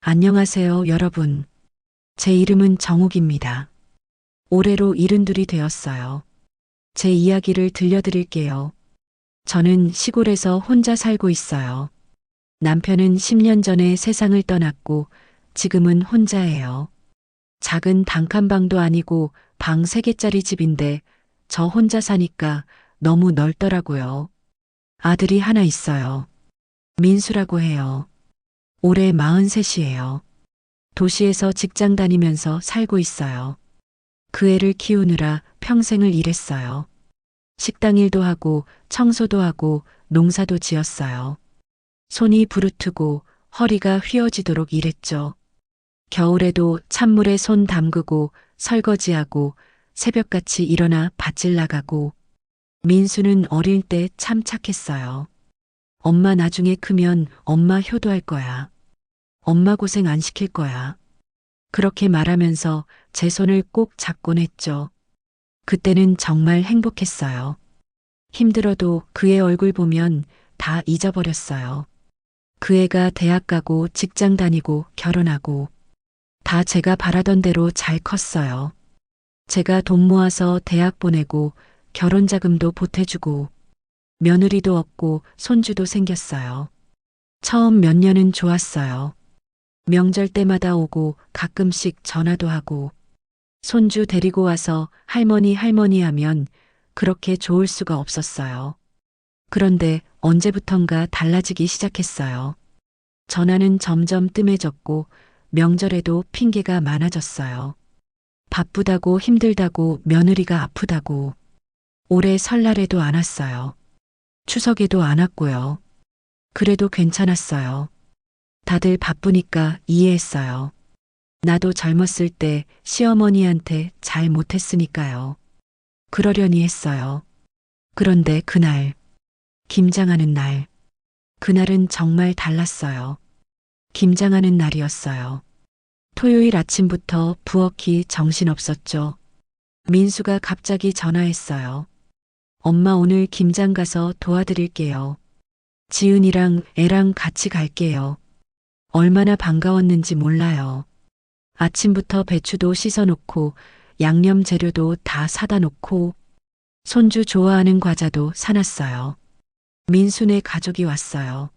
안녕하세요, 여러분. 제 이름은 정욱입니다. 올해로 72이 되었어요. 제 이야기를 들려드릴게요. 저는 시골에서 혼자 살고 있어요. 남편은 10년 전에 세상을 떠났고 지금은 혼자예요. 작은 단칸방도 아니고 방 3개짜리 집인데 저 혼자 사니까 너무 넓더라고요. 아들이 하나 있어요. 민수라고 해요. 올해 43이에요. 도시에서 직장 다니면서 살고 있어요. 그 애를 키우느라 평생을 일했어요. 식당 일도 하고 청소도 하고 농사도 지었어요. 손이 부르트고 허리가 휘어지도록 일했죠. 겨울에도 찬물에 손 담그고 설거지하고 새벽같이 일어나 밭질 나가고. 민수는 어릴 때 참 착했어요. 엄마 나중에 크면 엄마 효도할 거야. 엄마 고생 안 시킬 거야. 그렇게 말하면서 제 손을 꼭 잡곤 했죠. 그때는 정말 행복했어요. 힘들어도 그의 얼굴 보면 다 잊어버렸어요. 그 애가 대학 가고 직장 다니고 결혼하고 다 제가 바라던 대로 잘 컸어요. 제가 돈 모아서 대학 보내고 결혼 자금도 보태주고 며느리도 얻고 손주도 생겼어요. 처음 몇 년은 좋았어요. 명절 때마다 오고 가끔씩 전화도 하고 손주 데리고 와서 할머니 하면 그렇게 좋을 수가 없었어요. 그런데 언제부턴가 달라지기 시작했어요. 전화는 점점 뜸해졌고 명절에도 핑계가 많아졌어요. 바쁘다고 힘들다고 며느리가 아프다고. 올해 설날에도 안 왔어요. 추석에도 안 왔고요. 그래도 괜찮았어요. 다들 바쁘니까 이해했어요. 나도 젊었을 때 시어머니한테 잘 못했으니까요. 그러려니 했어요. 그런데 그날, 김장하는 날, 그날은 정말 달랐어요. 김장하는 날이었어요. 토요일 아침부터 부엌이 정신없었죠. 민수가 갑자기 전화했어요. 엄마 오늘 김장 가서 도와드릴게요. 지은이랑 애랑 같이 갈게요. 얼마나 반가웠는지 몰라요. 아침부터 배추도 씻어놓고 양념 재료도 다 사다 놓고 손주 좋아하는 과자도 사놨어요. 민수네 가족이 왔어요.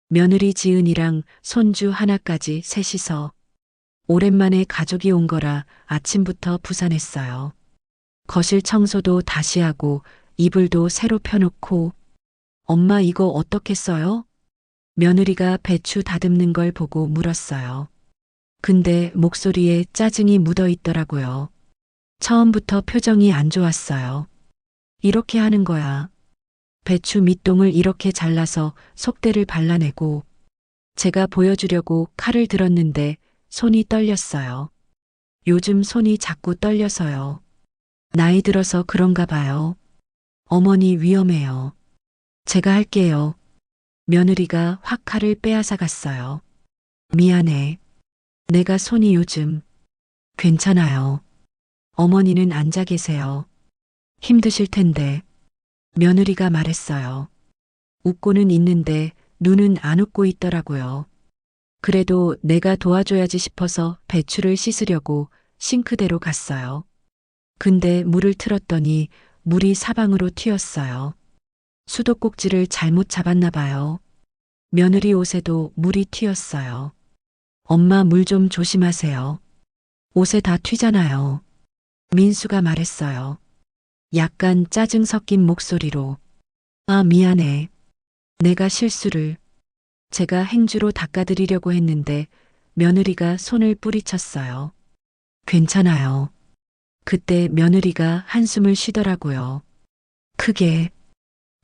며느리 지은이랑 손주 하나까지 셋이서. 오랜만에 가족이 온 거라 아침부터 부산했어요. 거실 청소도 다시 하고 이불도 새로 펴놓고. 엄마 이거 어떻게 써요? 며느리가 배추 다듬는 걸 보고 물었어요. 근데 목소리에 짜증이 묻어 있더라고요. 처음부터 표정이 안 좋았어요. 이렇게 하는 거야. 배추 밑동을 이렇게 잘라서 속대를 발라내고. 제가 보여주려고 칼을 들었는데 손이 떨렸어요. 요즘 손이 자꾸 떨려서요. 나이 들어서 그런가 봐요. 어머니 위험해요. 제가 할게요. 며느리가 확 칼을 빼앗아 갔어요. 미안해. 내가 손이 요즘. 괜찮아요. 어머니는 앉아 계세요. 힘드실 텐데. 며느리가 말했어요. 웃고는 있는데 눈은 안 웃고 있더라고요. 그래도 내가 도와줘야지 싶어서 배추를 씻으려고 싱크대로 갔어요. 근데 물을 틀었더니 물이 사방으로 튀었어요. 수도꼭지를 잘못 잡았나 봐요. 며느리 옷에도 물이 튀었어요. 엄마 물 좀 조심하세요. 옷에 다 튀잖아요. 민수가 말했어요. 약간 짜증 섞인 목소리로. 아, 미안해. 내가 실수를. 제가 행주로 닦아드리려고 했는데 며느리가 손을 뿌리쳤어요. 괜찮아요. 그때 며느리가 한숨을 쉬더라고요. 크게.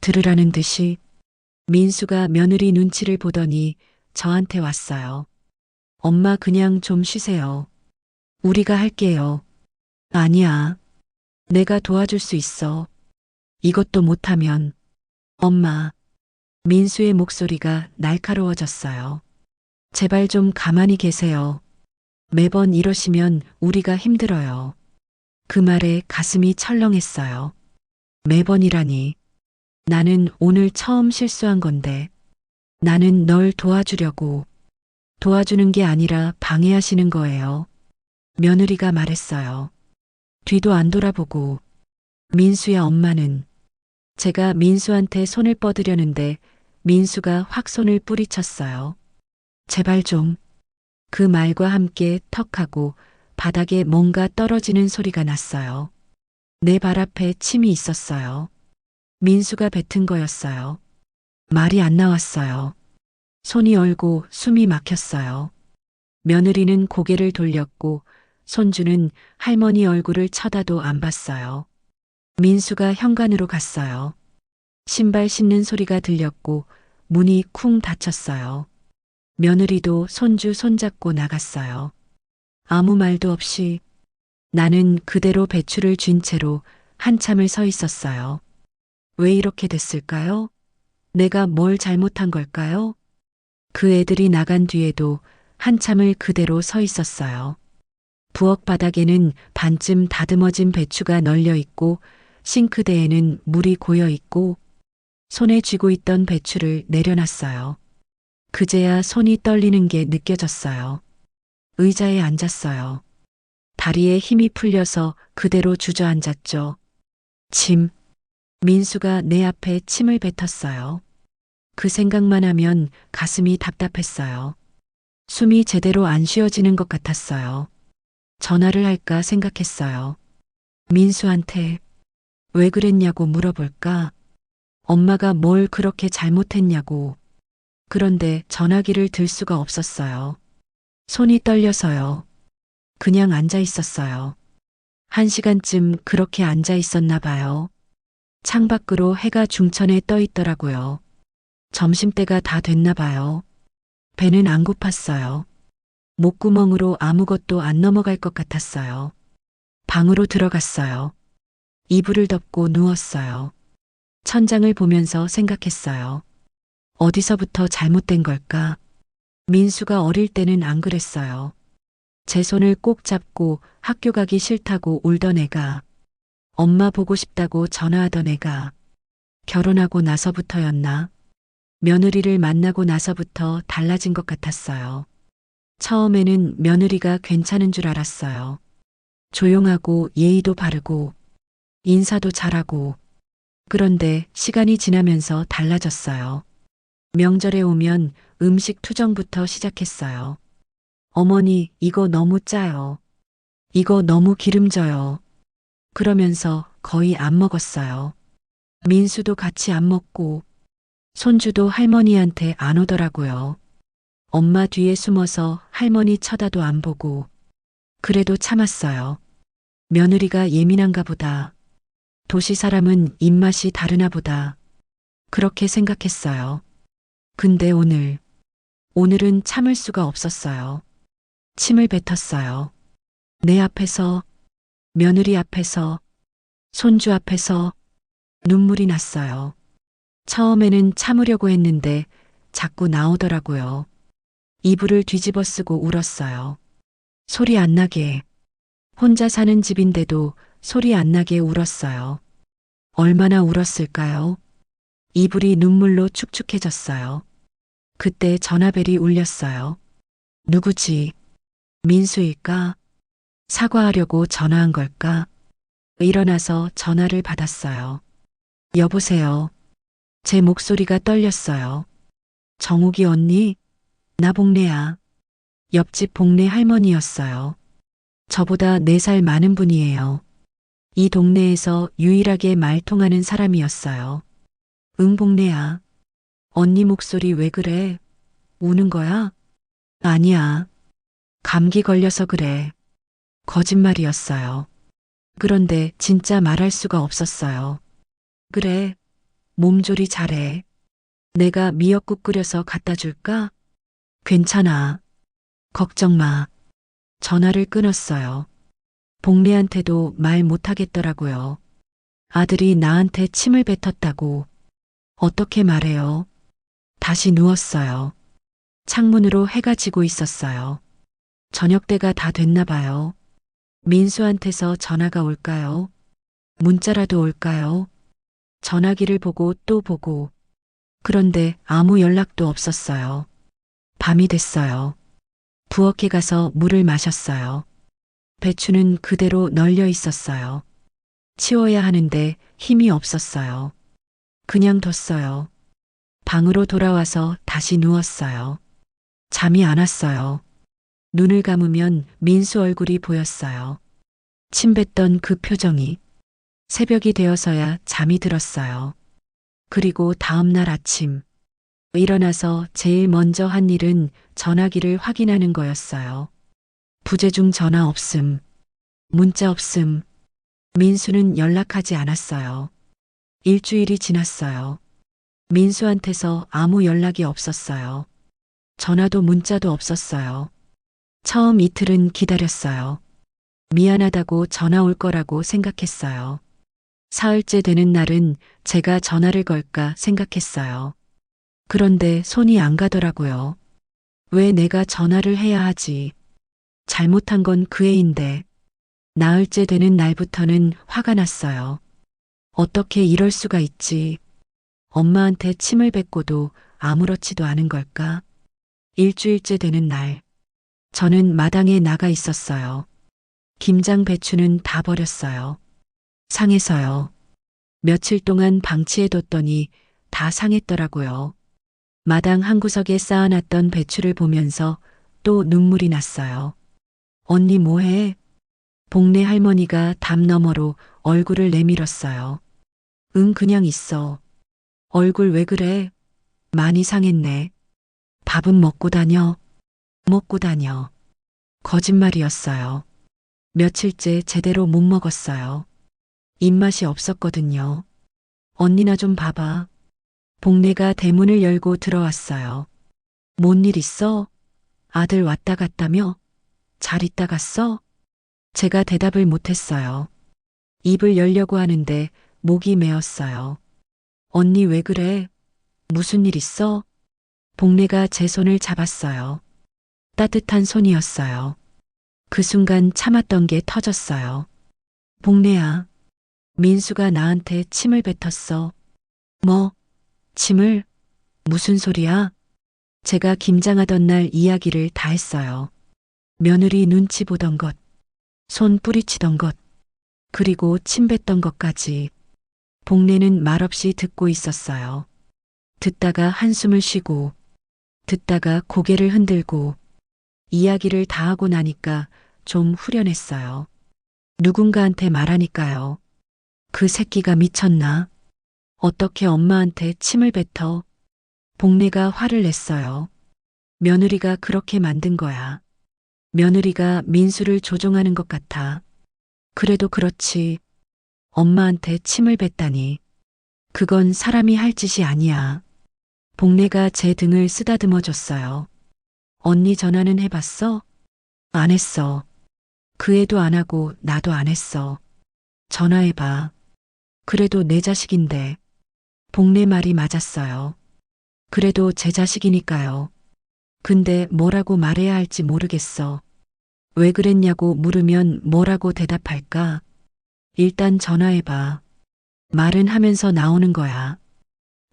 들으라는 듯이. 민수가 며느리 눈치를 보더니 저한테 왔어요. 엄마 그냥 좀 쉬세요. 우리가 할게요. 아니야. 내가 도와줄 수 있어. 이것도 못하면. 엄마. 민수의 목소리가 날카로워졌어요. 제발 좀 가만히 계세요. 매번 이러시면 우리가 힘들어요. 그 말에 가슴이 철렁했어요. 매번이라니. 나는 오늘 처음 실수한 건데. 나는 널 도와주려고. 도와주는 게 아니라 방해하시는 거예요. 며느리가 말했어요. 뒤도 안 돌아보고. 민수야, 엄마는. 제가 민수한테 손을 뻗으려는데 민수가 확 손을 뿌리쳤어요. 제발 좀. 그 말과 함께 턱하고 바닥에 뭔가 떨어지는 소리가 났어요. 내 발 앞에 침이 있었어요. 민수가 뱉은 거였어요. 말이 안 나왔어요. 손이 얼고 숨이 막혔어요. 며느리는 고개를 돌렸고 손주는 할머니 얼굴을 쳐다도 안 봤어요. 민수가 현관으로 갔어요. 신발 신는 소리가 들렸고 문이 쿵 닫혔어요. 며느리도 손주 손잡고 나갔어요. 아무 말도 없이 나는 그대로 배추를 쥔 채로 한참을 서 있었어요. 왜 이렇게 됐을까요? 내가 뭘 잘못한 걸까요? 그 애들이 나간 뒤에도 한참을 그대로 서 있었어요. 부엌 바닥에는 반쯤 다듬어진 배추가 널려 있고 싱크대에는 물이 고여 있고 손에 쥐고 있던 배추를 내려놨어요. 그제야 손이 떨리는 게 느껴졌어요. 의자에 앉았어요. 다리에 힘이 풀려서 그대로 주저앉았죠. 침. 민수가 내 앞에 침을 뱉었어요. 그 생각만 하면 가슴이 답답했어요. 숨이 제대로 안 쉬어지는 것 같았어요. 전화를 할까 생각했어요. 민수한테 왜 그랬냐고 물어볼까? 엄마가 뭘 그렇게 잘못했냐고. 그런데 전화기를 들 수가 없었어요. 손이 떨려서요. 그냥 앉아 있었어요. 1시간쯤 그렇게 앉아 있었나 봐요. 창밖으로 해가 중천에 떠 있더라고요. 점심때가 다 됐나 봐요. 배는 안 고팠어요. 목구멍으로 아무것도 안 넘어갈 것 같았어요. 방으로 들어갔어요. 이불을 덮고 누웠어요. 천장을 보면서 생각했어요. 어디서부터 잘못된 걸까? 민수가 어릴 때는 안 그랬어요. 제 손을 꼭 잡고 학교 가기 싫다고 울던 애가, 엄마 보고 싶다고 전화하던 애가, 결혼하고 나서부터였나? 며느리를 만나고 나서부터 달라진 것 같았어요. 처음에는 며느리가 괜찮은 줄 알았어요. 조용하고 예의도 바르고 인사도 잘하고. 그런데 시간이 지나면서 달라졌어요. 명절에 오면 음식 투정부터 시작했어요. 어머니, 이거 너무 짜요. 이거 너무 기름져요. 그러면서 거의 안 먹었어요. 민수도 같이 안 먹고 손주도 할머니한테 안 오더라고요. 엄마 뒤에 숨어서 할머니 쳐다도 안 보고. 그래도 참았어요. 며느리가 예민한가 보다. 도시 사람은 입맛이 다르나 보다. 그렇게 생각했어요. 근데 오늘은 참을 수가 없었어요. 침을 뱉었어요. 내 앞에서, 며느리 앞에서, 손주 앞에서 눈물이 났어요. 처음에는 참으려고 했는데 자꾸 나오더라고요. 이불을 뒤집어 쓰고 울었어요. 소리 안 나게. 혼자 사는 집인데도 소리 안 나게 울었어요. 얼마나 울었을까요? 이불이 눈물로 축축해졌어요. 그때 전화벨이 울렸어요. 누구지? 민수일까? 사과하려고 전화한 걸까? 일어나서 전화를 받았어요. 여보세요. 제 목소리가 떨렸어요. 정욱이 언니? 나 복래야. 옆집 복래 할머니였어요. 저보다 4살 많은 분이에요. 이 동네에서 유일하게 말 통하는 사람이었어요. 응, 복래야. 언니 목소리 왜 그래? 우는 거야? 아니야. 감기 걸려서 그래. 거짓말이었어요. 그런데 진짜 말할 수가 없었어요. 그래. 몸조리 잘해. 내가 미역국 끓여서 갖다 줄까? 괜찮아. 걱정 마. 전화를 끊었어요. 복래한테도 말 못하겠더라고요. 아들이 나한테 침을 뱉었다고. 어떻게 말해요? 다시 누웠어요. 창문으로 해가 지고 있었어요. 저녁때가 다 됐나 봐요. 민수한테서 전화가 올까요? 문자라도 올까요? 전화기를 보고 또 보고. 그런데 아무 연락도 없었어요. 밤이 됐어요. 부엌에 가서 물을 마셨어요. 배추는 그대로 널려 있었어요. 치워야 하는데 힘이 없었어요. 그냥 뒀어요. 방으로 돌아와서 다시 누웠어요. 잠이 안 왔어요. 눈을 감으면 민수 얼굴이 보였어요. 침뱉던 그 표정이. 새벽이 되어서야 잠이 들었어요. 그리고 다음 날 아침 일어나서 제일 먼저 한 일은 전화기를 확인하는 거였어요. 부재중 전화 없음. 문자 없음. 민수는 연락하지 않았어요. 일주일이 지났어요. 민수한테서 아무 연락이 없었어요. 전화도 문자도 없었어요. 처음 이틀은 기다렸어요. 미안하다고 전화 올 거라고 생각했어요. 사흘째 되는 날은 제가 전화를 걸까 생각했어요. 그런데 손이 안 가더라고요. 왜 내가 전화를 해야 하지? 잘못한 건 그 애인데. 나흘째 되는 날부터는 화가 났어요. 어떻게 이럴 수가 있지? 엄마한테 침을 뱉고도 아무렇지도 않은 걸까? 일주일째 되는 날, 저는 마당에 나가 있었어요. 김장 배추는 다 버렸어요. 상해서요. 며칠 동안 방치해뒀더니 다 상했더라고요. 마당 한 구석에 쌓아놨던 배추를 보면서 또 눈물이 났어요. 언니 뭐해? 복내 할머니가 담 너머로 얼굴을 내밀었어요. 응, 그냥 있어. 얼굴 왜 그래? 많이 상했네. 밥은 먹고 다녀. 먹고 다녀. 거짓말이었어요. 며칠째 제대로 못 먹었어요. 입맛이 없었거든요. 언니나 좀 봐봐. 복내가 대문을 열고 들어왔어요. 뭔 일 있어? 아들 왔다 갔다며? 잘 있다 갔어? 제가 대답을 못했어요. 입을 열려고 하는데 목이 메었어요. 언니 왜 그래? 무슨 일 있어? 복내가 제 손을 잡았어요. 따뜻한 손이었어요. 그 순간 참았던 게 터졌어요. 복내야, 민수가 나한테 침을 뱉었어. 뭐? 침을? 무슨 소리야? 제가 김장하던 날 이야기를 다 했어요. 며느리 눈치 보던 것, 손 뿌리치던 것, 그리고 침 뱉던 것까지. 복내는 말없이 듣고 있었어요. 듣다가 한숨을 쉬고, 듣다가 고개를 흔들고, 이야기를 다 하고 나니까 좀 후련했어요. 누군가한테 말하니까요. 그 새끼가 미쳤나? 어떻게 엄마한테 침을 뱉어? 복내가 화를 냈어요. 며느리가 그렇게 만든 거야. 며느리가 민수를 조종하는 것 같아. 그래도 그렇지. 엄마한테 침을 뱉다니. 그건 사람이 할 짓이 아니야. 복내가 제 등을 쓰다듬어 줬어요. 언니 전화는 해봤어? 안 했어. 그 애도 안 하고 나도 안 했어. 전화해봐. 그래도 내 자식인데. 복내 말이 맞았어요. 그래도 제 자식이니까요. 근데 뭐라고 말해야 할지 모르겠어. 왜 그랬냐고 물으면 뭐라고 대답할까? 일단 전화해봐. 말은 하면서 나오는 거야.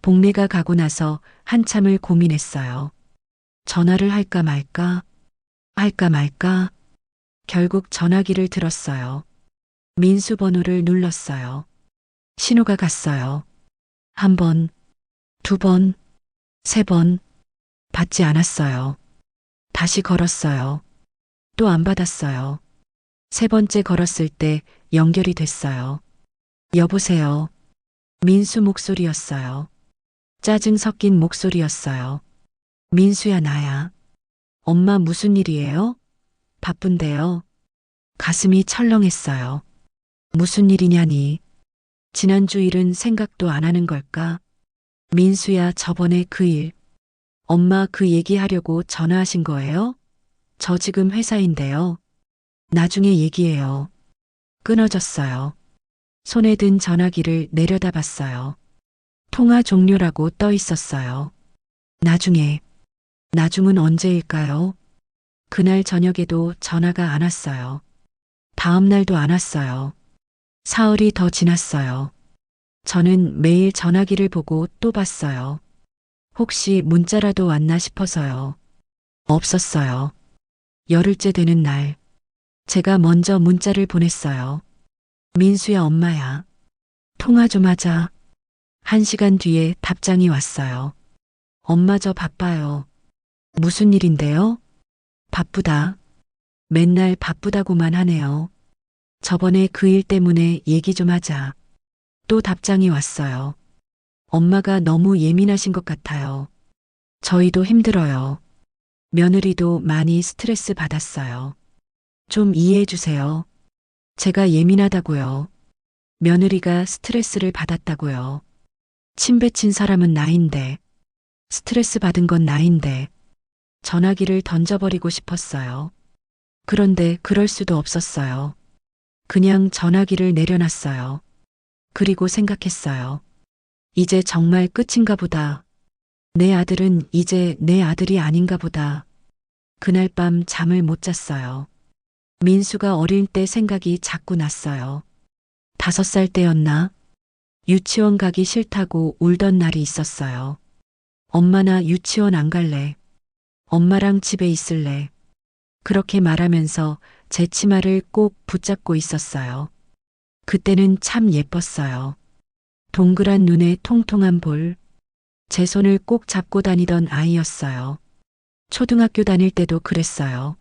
복내가 가고 나서 한참을 고민했어요. 전화를 할까 말까? 할까 말까? 결국 전화기를 들었어요. 민수 번호를 눌렀어요. 신호가 갔어요. 한 번, 두 번, 세 번. 받지 않았어요. 다시 걸었어요. 또 안 받았어요. 세 번째 걸었을 때 연결이 됐어요. 여보세요. 민수 목소리였어요. 짜증 섞인 목소리였어요. 민수야, 나야. 엄마 무슨 일이에요? 바쁜데요. 가슴이 철렁했어요. 무슨 일이냐니. 지난주 일은 생각도 안 하는 걸까? 민수야, 저번에 그 일. 엄마 그 얘기하려고 전화하신 거예요? 저 지금 회사인데요. 나중에 얘기해요. 끊어졌어요. 손에 든 전화기를 내려다봤어요. 통화 종료라고 떠 있었어요. 나중에. 나중은 언제일까요? 그날 저녁에도 전화가 안 왔어요. 다음 날도 안 왔어요. 사흘이 더 지났어요. 저는 매일 전화기를 보고 또 봤어요. 혹시 문자라도 왔나 싶어서요. 없었어요. 열흘째 되는 날, 제가 먼저 문자를 보냈어요. 민수야, 엄마야. 통화 좀 하자. 1시간 뒤에 답장이 왔어요. 엄마, 저 바빠요. 무슨 일인데요? 바쁘다. 맨날 바쁘다고만 하네요. 저번에 그 일 때문에 얘기 좀 하자. 또 답장이 왔어요. 엄마가 너무 예민하신 것 같아요. 저희도 힘들어요. 며느리도 많이 스트레스 받았어요. 좀 이해해 주세요. 제가 예민하다고요. 며느리가 스트레스를 받았다고요. 침 뱉친 사람은 나인데, 스트레스 받은 건 나인데, 전화기를 던져버리고 싶었어요. 그런데 그럴 수도 없었어요. 그냥 전화기를 내려놨어요. 그리고 생각했어요. 이제 정말 끝인가 보다. 내 아들은 이제 내 아들이 아닌가 보다. 그날 밤 잠을 못 잤어요. 민수가 어릴 때 생각이 자꾸 났어요. 5살 때였나? 유치원 가기 싫다고 울던 날이 있었어요. 엄마, 나 유치원 안 갈래. 엄마랑 집에 있을래. 그렇게 말하면서 제 치마를 꼭 붙잡고 있었어요. 그때는 참 예뻤어요. 동그란 눈에 통통한 볼. 제 손을 꼭 잡고 다니던 아이였어요. 초등학교 다닐 때도 그랬어요.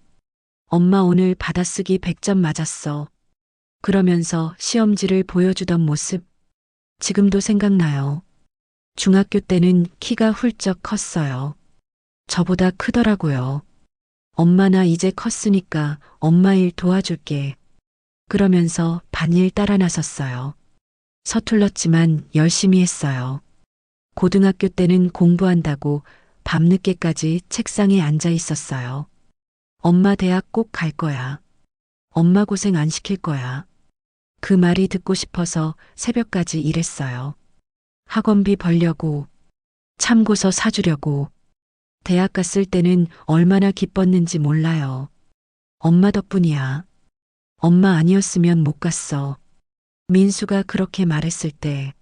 엄마, 오늘 받아쓰기 100점 맞았어. 그러면서 시험지를 보여주던 모습. 지금도 생각나요. 중학교 때는 키가 훌쩍 컸어요. 저보다 크더라고요. 엄마, 나 이제 컸으니까 엄마 일 도와줄게. 그러면서 반일 따라 나섰어요. 서툴렀지만 열심히 했어요. 고등학교 때는 공부한다고 밤늦게까지 책상에 앉아 있었어요. 엄마, 대학 꼭 갈 거야. 엄마 고생 안 시킬 거야. 그 말이 듣고 싶어서 새벽까지 일했어요. 학원비 벌려고, 참고서 사주려고. 대학 갔을 때는 얼마나 기뻤는지 몰라요. 엄마 덕분이야. 엄마 아니었으면 못 갔어. 민수가 그렇게 말했을 때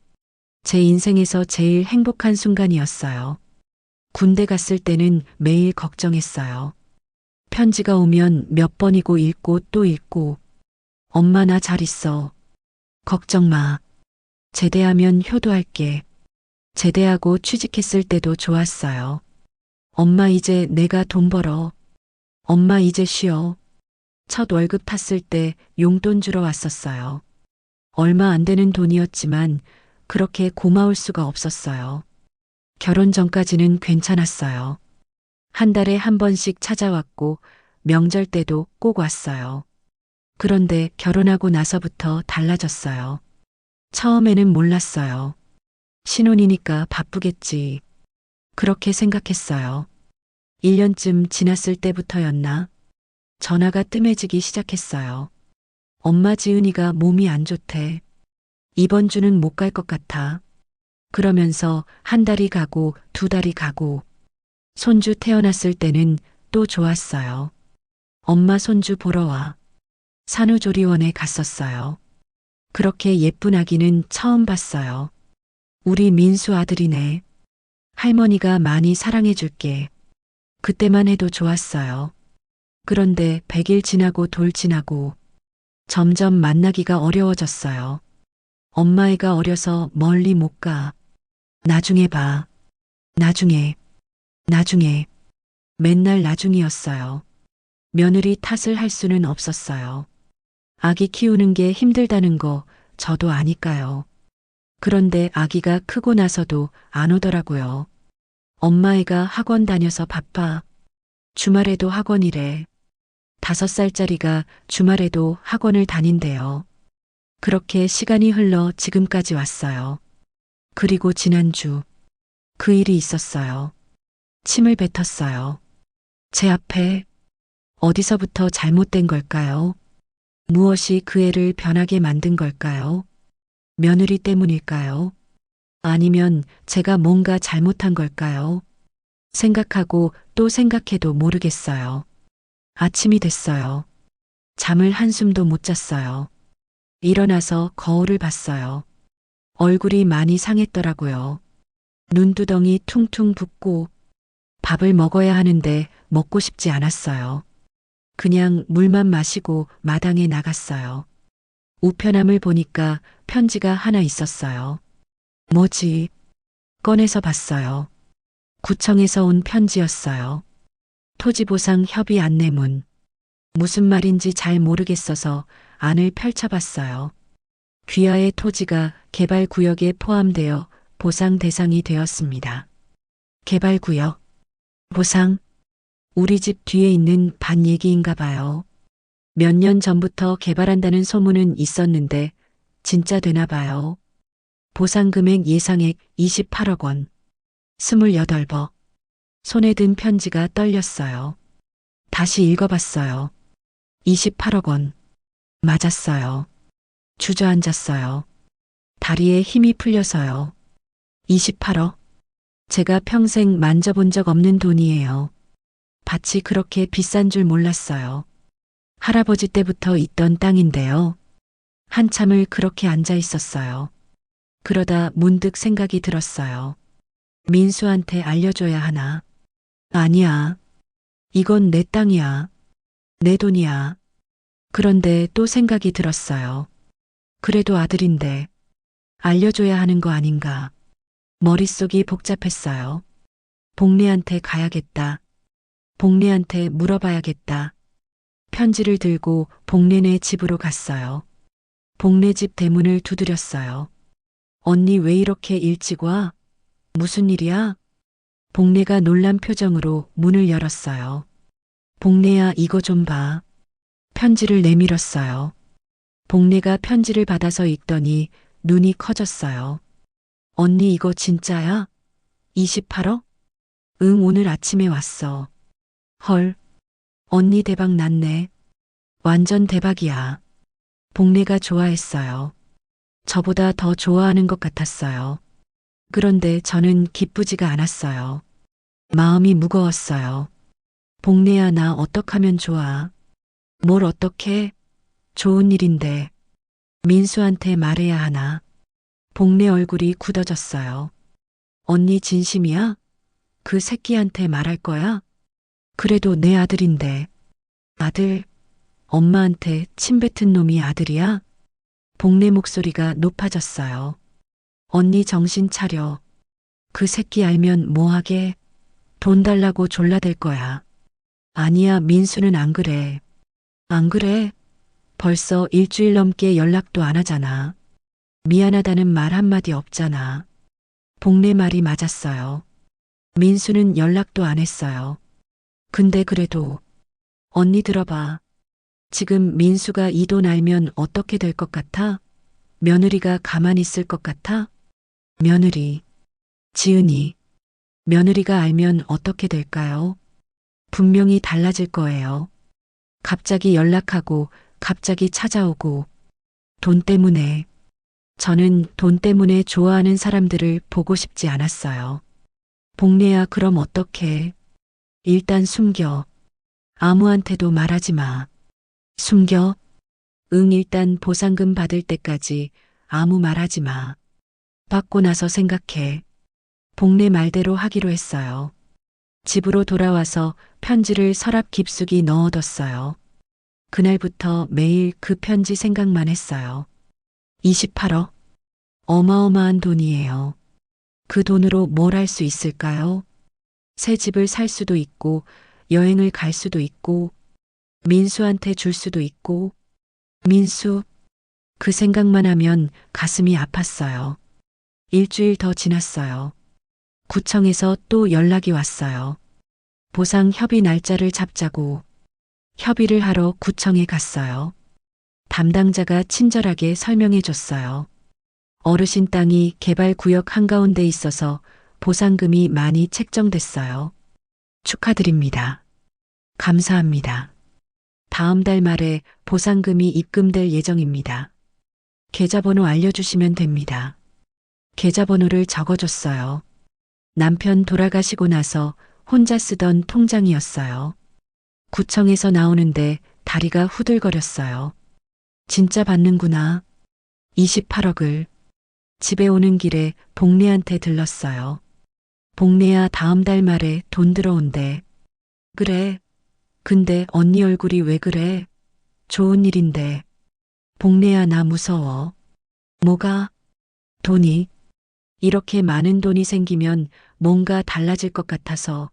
제 인생에서 제일 행복한 순간이었어요. 군대 갔을 때는 매일 걱정했어요. 편지가 오면 몇 번이고 읽고 또 읽고. 엄마, 나 잘 있어. 걱정 마. 제대하면 효도할게. 제대하고 취직했을 때도 좋았어요. 엄마, 이제 내가 돈 벌어. 엄마, 이제 쉬어. 첫 월급 탔을 때 용돈 주러 왔었어요. 얼마 안 되는 돈이었지만 그렇게 고마울 수가 없었어요. 결혼 전까지는 괜찮았어요. 한 달에 한 번씩 찾아왔고 명절 때도 꼭 왔어요. 그런데 결혼하고 나서부터 달라졌어요. 처음에는 몰랐어요. 신혼이니까 바쁘겠지. 그렇게 생각했어요. 1년쯤 지났을 때부터였나? 전화가 뜸해지기 시작했어요. 엄마, 지은이가 몸이 안 좋대. 이번 주는 못 갈 것 같아. 그러면서 한 달이 가고 2달이 가고. 손주 태어났을 때는 또 좋았어요. 엄마, 손주 보러 와. 산후조리원에 갔었어요. 그렇게 예쁜 아기는 처음 봤어요. 우리 민수 아들이네. 할머니가 많이 사랑해 줄게. 그때만 해도 좋았어요. 그런데 100일 지나고 돌 지나고 점점 만나기가 어려워졌어요. 엄마애가 어려서 멀리 못 가. 나중에 봐. 나중에. 나중에. 맨날 나중이었어요. 며느리 탓을 할 수는 없었어요. 아기 키우는 게 힘들다는 거 저도 아니까요. 그런데 아기가 크고 나서도 안 오더라고요. 엄마애가 학원 다녀서 바빠. 주말에도 학원이래. 5살짜리가 주말에도 학원을 다닌대요. 그렇게 시간이 흘러 지금까지 왔어요. 그리고 지난주 그 일이 있었어요. 침을 뱉었어요. 제 앞에. 어디서부터 잘못된 걸까요? 무엇이 그 애를 변하게 만든 걸까요? 며느리 때문일까요? 아니면 제가 뭔가 잘못한 걸까요? 생각하고 또 생각해도 모르겠어요. 아침이 됐어요. 잠을 한숨도 못 잤어요. 일어나서 거울을 봤어요. 얼굴이 많이 상했더라고요. 눈두덩이 퉁퉁 붓고 밥을 먹어야 하는데 먹고 싶지 않았어요. 그냥 물만 마시고 마당에 나갔어요. 우편함을 보니까 편지가 하나 있었어요. 뭐지? 꺼내서 봤어요. 구청에서 온 편지였어요. 토지보상 협의 안내문. 무슨 말인지 잘 모르겠어서 안을 펼쳐봤어요. 귀하의 토지가 개발구역에 포함되어 보상 대상이 되었습니다. 개발구역. 보상. 우리 집 뒤에 있는 밭 얘기인가 봐요. 몇 년 전부터 개발한다는 소문은 있었는데 진짜 되나 봐요. 보상 금액 예상액 28억 원. 28버. 손에 든 편지가 떨렸어요. 다시 읽어봤어요. 28억 원. 맞았어요. 주저앉았어요. 다리에 힘이 풀려서요. 28억. 제가 평생 만져본 적 없는 돈이에요. 밭이 그렇게 비싼 줄 몰랐어요. 할아버지 때부터 있던 땅인데요. 한참을 그렇게 앉아 있었어요. 그러다 문득 생각이 들었어요. 민수한테 알려줘야 하나? 아니야. 이건 내 땅이야. 내 돈이야. 그런데 또 생각이 들었어요. 그래도 아들인데 알려줘야 하는 거 아닌가. 머릿속이 복잡했어요. 복례한테 가야겠다. 복례한테 물어봐야겠다. 편지를 들고 복례네 집으로 갔어요. 복례 집 대문을 두드렸어요. 언니 왜 이렇게 일찍 와? 무슨 일이야? 복례가 놀란 표정으로 문을 열었어요. 복례야 이거 좀 봐. 편지를 내밀었어요. 복례가 편지를 받아서 읽더니 눈이 커졌어요. 언니 이거 진짜야? 28억? 응, 오늘 아침에 왔어. 헐, 언니 대박 났네. 완전 대박이야. 복례가 좋아했어요. 저보다 더 좋아하는 것 같았어요. 그런데 저는 기쁘지가 않았어요. 마음이 무거웠어요. 복례야 나 어떡하면 좋아? 뭘 어떡해? 좋은 일인데. 민수한테 말해야 하나? 복례 얼굴이 굳어졌어요. 언니 진심이야? 그 새끼한테 말할 거야? 그래도 내 아들인데. 아들, 엄마한테 침 뱉은 놈이 아들이야? 복례 목소리가 높아졌어요. 언니 정신 차려. 그 새끼 알면 뭐하게? 돈 달라고 졸라댈 거야. 아니야, 민수는 안 그래. 안 그래? 벌써 일주일 넘게 연락도 안 하잖아. 미안하다는 말 한마디 없잖아. 복례 말이 맞았어요. 민수는 연락도 안 했어요. 근데 그래도 언니 들어봐. 지금 민수가 이 돈 알면 어떻게 될 것 같아? 며느리가 가만히 있을 것 같아? 며느리, 지은이, 며느리가 알면 어떻게 될까요? 분명히 달라질 거예요. 갑자기 연락하고 갑자기 찾아오고 돈 때문에. 저는 돈 때문에 좋아하는 사람들을 보고 싶지 않았어요. 복례야 그럼 어떡해? 일단 숨겨. 아무한테도 말하지 마. 숨겨? 응, 일단 보상금 받을 때까지 아무 말하지 마. 받고 나서 생각해. 복례 말대로 하기로 했어요. 집으로 돌아와서 편지를 서랍 깊숙이 넣어뒀어요. 그날부터 매일 그 편지 생각만 했어요. 28억. 어마어마한 돈이에요. 그 돈으로 뭘 할 수 있을까요? 새 집을 살 수도 있고, 여행을 갈 수도 있고, 민수한테 줄 수도 있고, 민수. 그 생각만 하면 가슴이 아팠어요. 일주일 더 지났어요. 구청에서 또 연락이 왔어요. 보상 협의 날짜를 잡자고. 협의를 하러 구청에 갔어요. 담당자가 친절하게 설명해 줬어요. 어르신 땅이 개발구역 한가운데 있어서 보상금이 많이 책정됐어요. 축하드립니다. 감사합니다. 다음 달 말에 보상금이 입금될 예정입니다. 계좌번호 알려주시면 됩니다. 계좌번호를 적어줬어요. 남편 돌아가시고 나서 혼자 쓰던 통장이었어요. 구청에서 나오는데 다리가 후들거렸어요. 진짜 받는구나. 28억을. 집에 오는 길에 복례한테 들렀어요. 복례야 다음 달 말에 돈 들어온대. 그래. 근데 언니 얼굴이 왜 그래? 좋은 일인데. 복래야, 나 무서워. 뭐가? 돈이. 이렇게 많은 돈이 생기면 뭔가 달라질 것 같아서.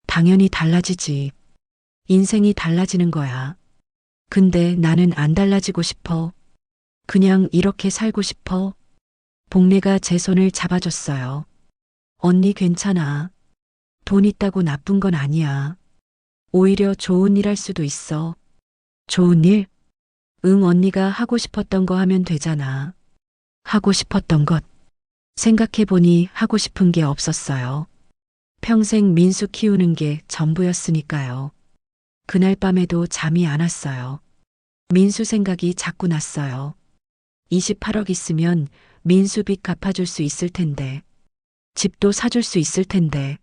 당연히 달라지지. 인생이 달라지는 거야. 근데 나는 안 달라지고 싶어. 그냥 이렇게 살고 싶어. 복래가 제 손을 잡아줬어요. 언니 괜찮아. 돈 있다고 나쁜 건 아니야. 오히려 좋은 일 할 수도 있어. 좋은 일? 응, 언니가 하고 싶었던 거 하면 되잖아. 하고 싶었던 것. 생각해보니 하고 싶은 게 없었어요. 평생 민수 키우는 게 전부였으니까요. 그날 밤에도 잠이 안 왔어요. 민수 생각이 자꾸 났어요. 28억 있으면 민수 빚 갚아줄 수 있을 텐데. 집도 사줄 수 있을 텐데.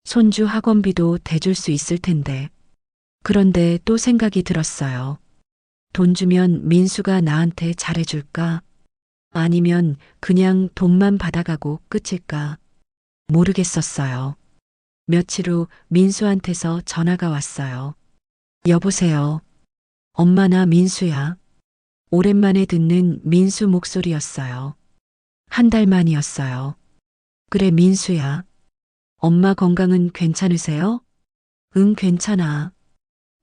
손주 학원비도 대줄 수 있을 텐데. 그런데 또 생각이 들었어요. 돈 주면 민수가 나한테 잘해줄까? 아니면 그냥 돈만 받아가고 끝일까? 모르겠었어요. 며칠 후 민수한테서 전화가 왔어요. 여보세요. 엄마, 나 민수야. 오랜만에 듣는 민수 목소리였어요. 한 달 만이었어요. 그래, 민수야. 엄마 건강은 괜찮으세요? 응, 괜찮아.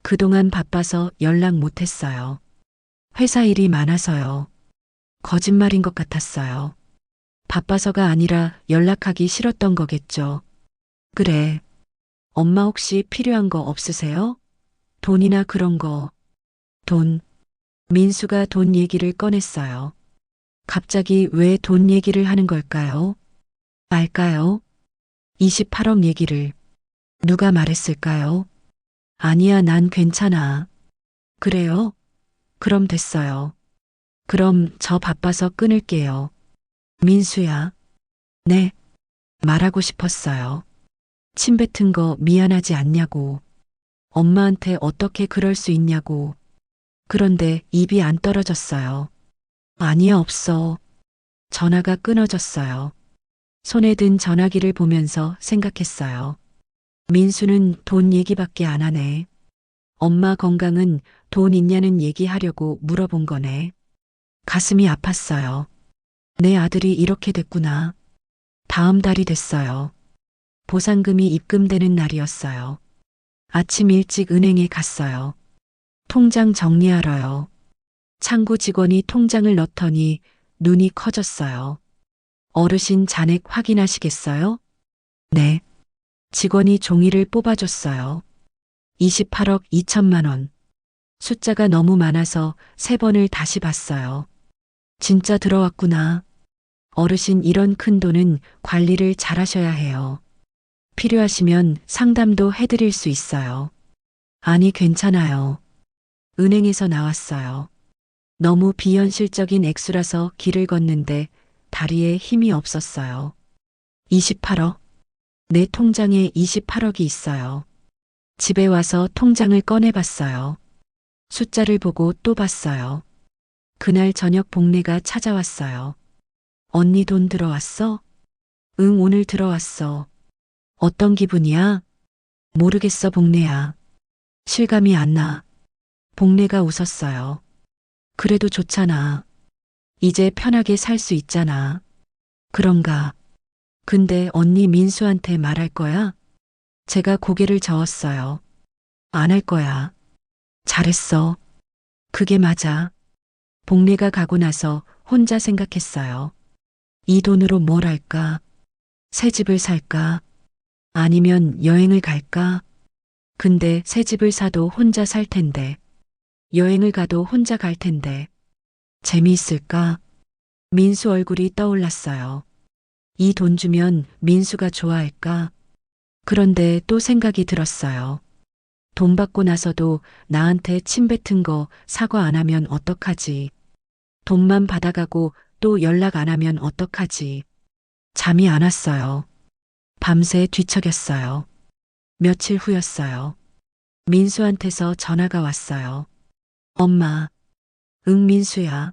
그동안 바빠서 연락 못했어요. 회사 일이 많아서요. 거짓말인 것 같았어요. 바빠서가 아니라 연락하기 싫었던 거겠죠. 그래. 엄마 혹시 필요한 거 없으세요? 돈이나 그런 거. 돈. 민수가 돈 얘기를 꺼냈어요. 갑자기 왜 돈 얘기를 하는 걸까요? 알까요? 28억 얘기를. 누가 말했을까요? 아니야, 난 괜찮아. 그래요? 그럼 됐어요. 그럼 저 바빠서 끊을게요. 민수야. 네. 말하고 싶었어요. 침 뱉은 거 미안하지 않냐고. 엄마한테 어떻게 그럴 수 있냐고. 그런데 입이 안 떨어졌어요. 아니야, 없어. 전화가 끊어졌어요. 손에 든 전화기를 보면서 생각했어요. 민수는 돈 얘기밖에 안 하네. 엄마 건강은 돈 있냐는 얘기하려고 물어본 거네. 가슴이 아팠어요. 내 아들이 이렇게 됐구나. 다음 달이 됐어요. 보상금이 입금되는 날이었어요. 아침 일찍 은행에 갔어요. 통장 정리하러요. 창구 직원이 통장을 넣더니 눈이 커졌어요. 어르신 잔액 확인하시겠어요? 네. 직원이 종이를 뽑아줬어요. 28억 2천만 원. 숫자가 너무 많아서 3번을 다시 봤어요. 진짜 들어왔구나. 어르신, 이런 큰 돈은 관리를 잘하셔야 해요. 필요하시면 상담도 해드릴 수 있어요. 아니, 괜찮아요. 은행에서 나왔어요. 너무 비현실적인 액수라서 길을 걷는데 다리에 힘이 없었어요. 28억. 내 통장에 28억이 있어요. 집에 와서 통장을 꺼내봤어요. 숫자를 보고 또 봤어요. 그날 저녁 복래가 찾아왔어요. 언니, 돈 들어왔어? 응, 오늘 들어왔어. 어떤 기분이야? 모르겠어, 복래야. 실감이 안 나. 복래가 웃었어요. 그래도 좋잖아. 이제 편하게 살 수 있잖아. 그런가? 근데 언니, 민수한테 말할 거야? 제가 고개를 저었어요. 안 할 거야. 잘했어. 그게 맞아. 복래가 가고 나서 혼자 생각했어요. 이 돈으로 뭘 할까? 새 집을 살까? 아니면 여행을 갈까? 근데 새 집을 사도 혼자 살 텐데. 여행을 가도 혼자 갈 텐데. 재미있을까? 민수 얼굴이 떠올랐어요. 이 돈 주면 민수가 좋아할까? 그런데 또 생각이 들었어요. 돈 받고 나서도 나한테 침 뱉은 거 사과 안 하면 어떡하지? 돈만 받아가고 또 연락 안 하면 어떡하지? 잠이 안 왔어요. 밤새 뒤척였어요. 며칠 후였어요. 민수한테서 전화가 왔어요. 엄마. 응, 민수야.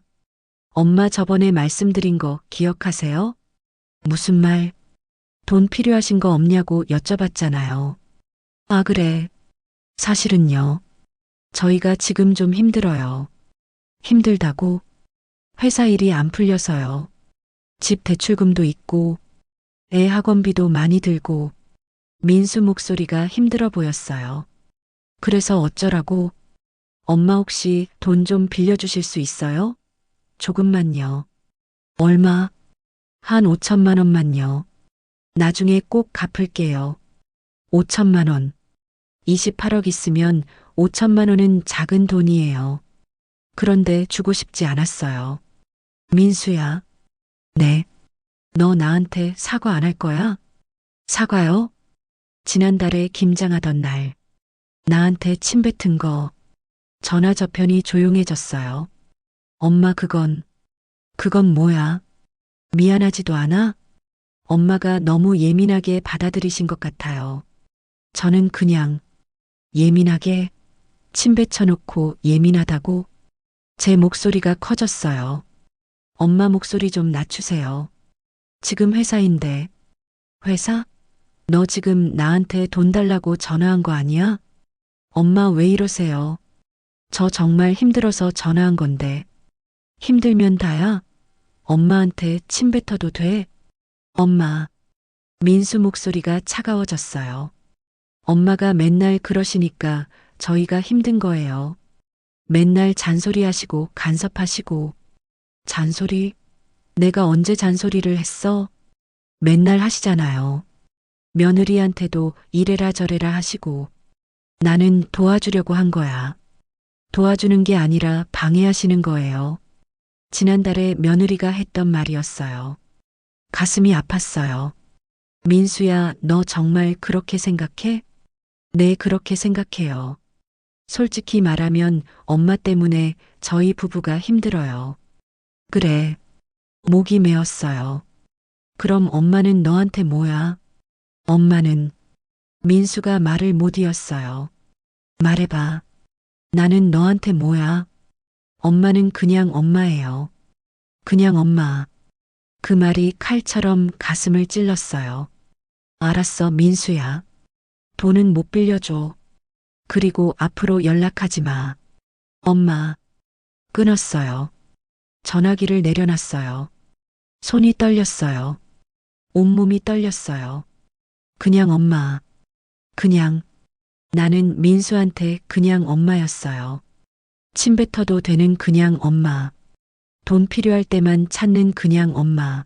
엄마, 저번에 말씀드린 거 기억하세요? 무슨 말? 돈 필요하신 거 없냐고 여쭤봤잖아요. 아, 그래. 사실은요. 저희가 지금 좀 힘들어요. 힘들다고? 회사 일이 안 풀려서요. 집 대출금도 있고, 애 학원비도 많이 들고, 민수 목소리가 힘들어 보였어요. 그래서 어쩌라고? 엄마 혹시 돈 좀 빌려주실 수 있어요? 조금만요. 얼마? 한 5천만 원만요. 나중에 꼭 갚을게요. 5천만 원. 28억 있으면 5천만 원은 작은 돈이에요. 그런데 주고 싶지 않았어요. 민수야. 네. 너 나한테 사과 안 할 거야? 사과요? 지난달에 김장하던 날, 나한테 침 뱉은 거, 전화 저편이 조용해졌어요. 엄마 그건 뭐야? 미안하지도 않아? 엄마가 너무 예민하게 받아들이신 것 같아요. 저는 그냥 예민하게 침 뱉어놓고 예민하다고 제 목소리가 커졌어요. 엄마 목소리 좀 낮추세요. 지금 회사인데. 회사? 너 지금 나한테 돈 달라고 전화한 거 아니야? 엄마 왜 이러세요? 저 정말 힘들어서 전화한 건데. 힘들면 다야? 엄마한테 침 뱉어도 돼? 엄마. 민수 목소리가 차가워졌어요. 엄마가 맨날 그러시니까 저희가 힘든 거예요. 맨날 잔소리하시고 간섭하시고. 잔소리? 내가 언제 잔소리를 했어? 맨날 하시잖아요. 며느리한테도 이래라 저래라 하시고. 나는 도와주려고 한 거야. 도와주는 게 아니라 방해하시는 거예요. 지난달에 며느리가 했던 말이었어요. 가슴이 아팠어요. 민수야, 너 정말 그렇게 생각해? 네, 그렇게 생각해요. 솔직히 말하면 엄마 때문에 저희 부부가 힘들어요. 그래. 목이 메었어요. 그럼 엄마는 너한테 뭐야? 엄마는 민수가 말을 못 이었어요. 말해봐. 나는 너한테 뭐야? 엄마는 그냥 엄마예요. 그냥 엄마. 그 말이 칼처럼 가슴을 찔렀어요. 알았어, 민수야. 돈은 못 빌려줘. 그리고 앞으로 연락하지 마. 엄마. 끊었어요. 전화기를 내려놨어요. 손이 떨렸어요. 온몸이 떨렸어요. 그냥 엄마. 그냥. 나는 민수한테 그냥 엄마였어요. 침 뱉어도 되는 그냥 엄마. 돈 필요할 때만 찾는 그냥 엄마.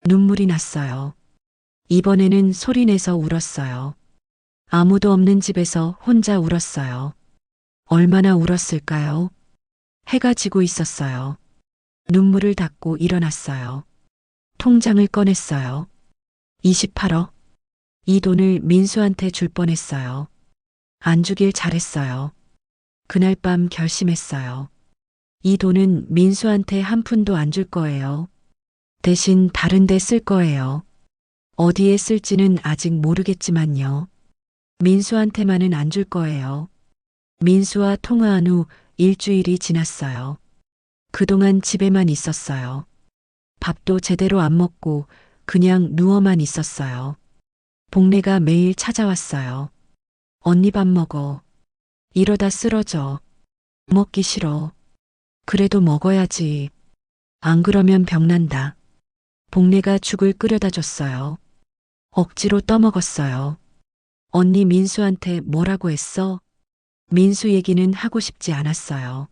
눈물이 났어요. 이번에는 소리내서 울었어요. 아무도 없는 집에서 혼자 울었어요. 얼마나 울었을까요? 해가 지고 있었어요. 눈물을 닦고 일어났어요. 통장을 꺼냈어요. 28억. 이 돈을 민수한테 줄 뻔했어요. 안 주길 잘했어요. 그날 밤 결심했어요. 이 돈은 민수한테 한 푼도 안 줄 거예요. 대신 다른 데 쓸 거예요. 어디에 쓸지는 아직 모르겠지만요. 민수한테만은 안 줄 거예요. 민수와 통화한 후 일주일이 지났어요. 그동안 집에만 있었어요. 밥도 제대로 안 먹고 그냥 누워만 있었어요. 복래가 매일 찾아왔어요. 언니 밥 먹어. 이러다 쓰러져. 먹기 싫어. 그래도 먹어야지. 안 그러면 병난다. 복래가 죽을 끓여다 줬어요. 억지로 떠먹었어요. 언니 민수한테 뭐라고 했어? 민수 얘기는 하고 싶지 않았어요.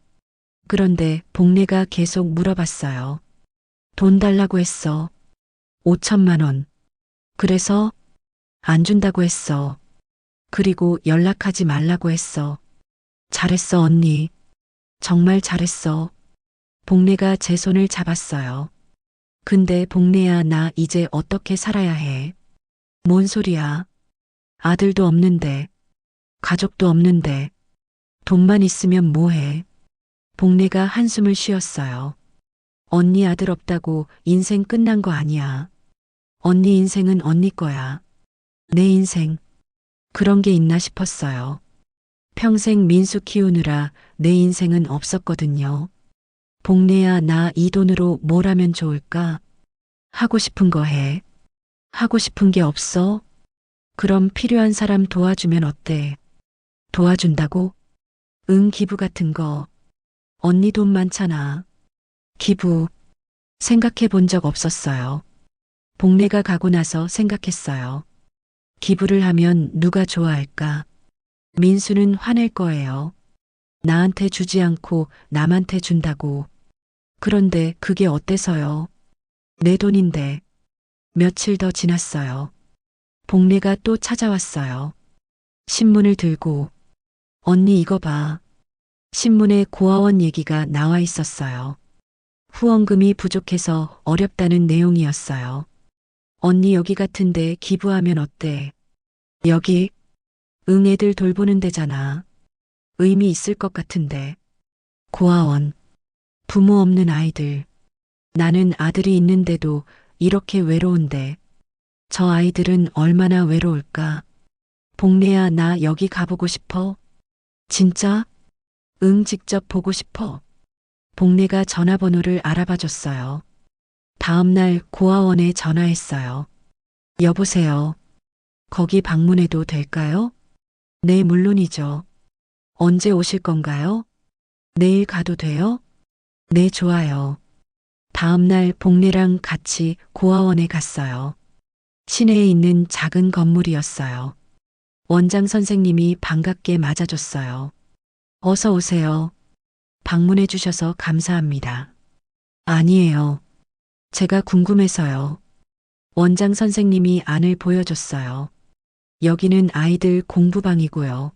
그런데 복래가 계속 물어봤어요. 돈 달라고 했어. 5천만 원. 그래서 안 준다고 했어. 그리고 연락하지 말라고 했어. 잘했어, 언니. 정말 잘했어. 복래가 제 손을 잡았어요. 근데 복래야, 나 이제 어떻게 살아야 해? 뭔 소리야? 아들도 없는데, 가족도 없는데, 돈만 있으면 뭐해? 복래가 한숨을 쉬었어요. 언니 아들 없다고 인생 끝난 거 아니야. 언니 인생은 언니 거야. 내 인생. 그런 게 있나 싶었어요. 평생 민수 키우느라 내 인생은 없었거든요. 복래야, 나 이 돈으로 뭘 하면 좋을까? 하고 싶은 거 해. 하고 싶은 게 없어? 그럼 필요한 사람 도와주면 어때? 도와준다고? 응, 기부 같은 거. 언니 돈 많잖아. 기부. 생각해 본 적 없었어요. 복례가 가고 나서 생각했어요. 기부를 하면 누가 좋아할까? 민수는 화낼 거예요. 나한테 주지 않고 남한테 준다고. 그런데 그게 어때서요? 내 돈인데. 며칠 더 지났어요. 복례가 또 찾아왔어요. 신문을 들고. 언니 이거 봐. 신문에 고아원 얘기가 나와 있었어요. 후원금이 부족해서 어렵다는 내용이었어요. 언니 여기 같은데 기부하면 어때? 여기? 응, 애들 돌보는 데잖아. 의미 있을 것 같은데. 고아원. 부모 없는 아이들. 나는 아들이 있는데도 이렇게 외로운데. 저 아이들은 얼마나 외로울까? 복례야, 나 여기 가보고 싶어. 진짜? 응, 직접 보고 싶어. 복례가 전화번호를 알아봐 줬어요. 다음 날 고아원에 전화했어요. 여보세요. 거기 방문해도 될까요? 네, 물론이죠. 언제 오실 건가요? 내일 가도 돼요? 네, 좋아요. 다음 날 복례랑 같이 고아원에 갔어요. 시내에 있는 작은 건물이었어요. 원장 선생님이 반갑게 맞아줬어요. 어서 오세요. 방문해 주셔서 감사합니다. 아니에요. 제가 궁금해서요. 원장 선생님이 안을 보여줬어요. 여기는 아이들 공부방이고요.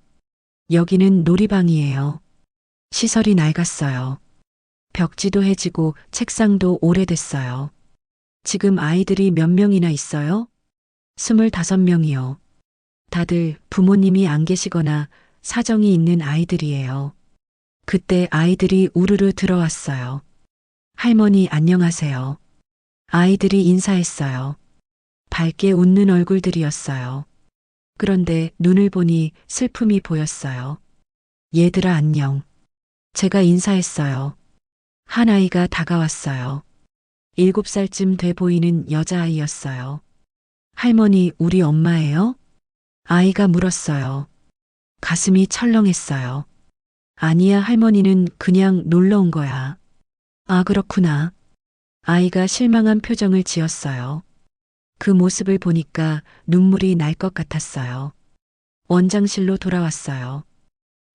여기는 놀이방이에요. 시설이 낡았어요. 벽지도 해지고 책상도 오래됐어요. 지금 아이들이 몇 명이나 있어요? 25명이요. 다들 부모님이 안 계시거나 사정이 있는 아이들이에요. 그때 아이들이 우르르 들어왔어요. 할머니 안녕하세요. 아이들이 인사했어요. 밝게 웃는 얼굴들이었어요. 그런데 눈을 보니 슬픔이 보였어요. 얘들아 안녕. 제가 인사했어요. 한 아이가 다가왔어요. 7살쯤 돼 보이는 여자아이였어요. 할머니, 우리 엄마예요? 아이가 물었어요. 가슴이 철렁했어요. 아니야, 할머니는 그냥 놀러 온 거야. 아, 그렇구나. 아이가 실망한 표정을 지었어요. 그 모습을 보니까 눈물이 날 것 같았어요. 원장실로 돌아왔어요.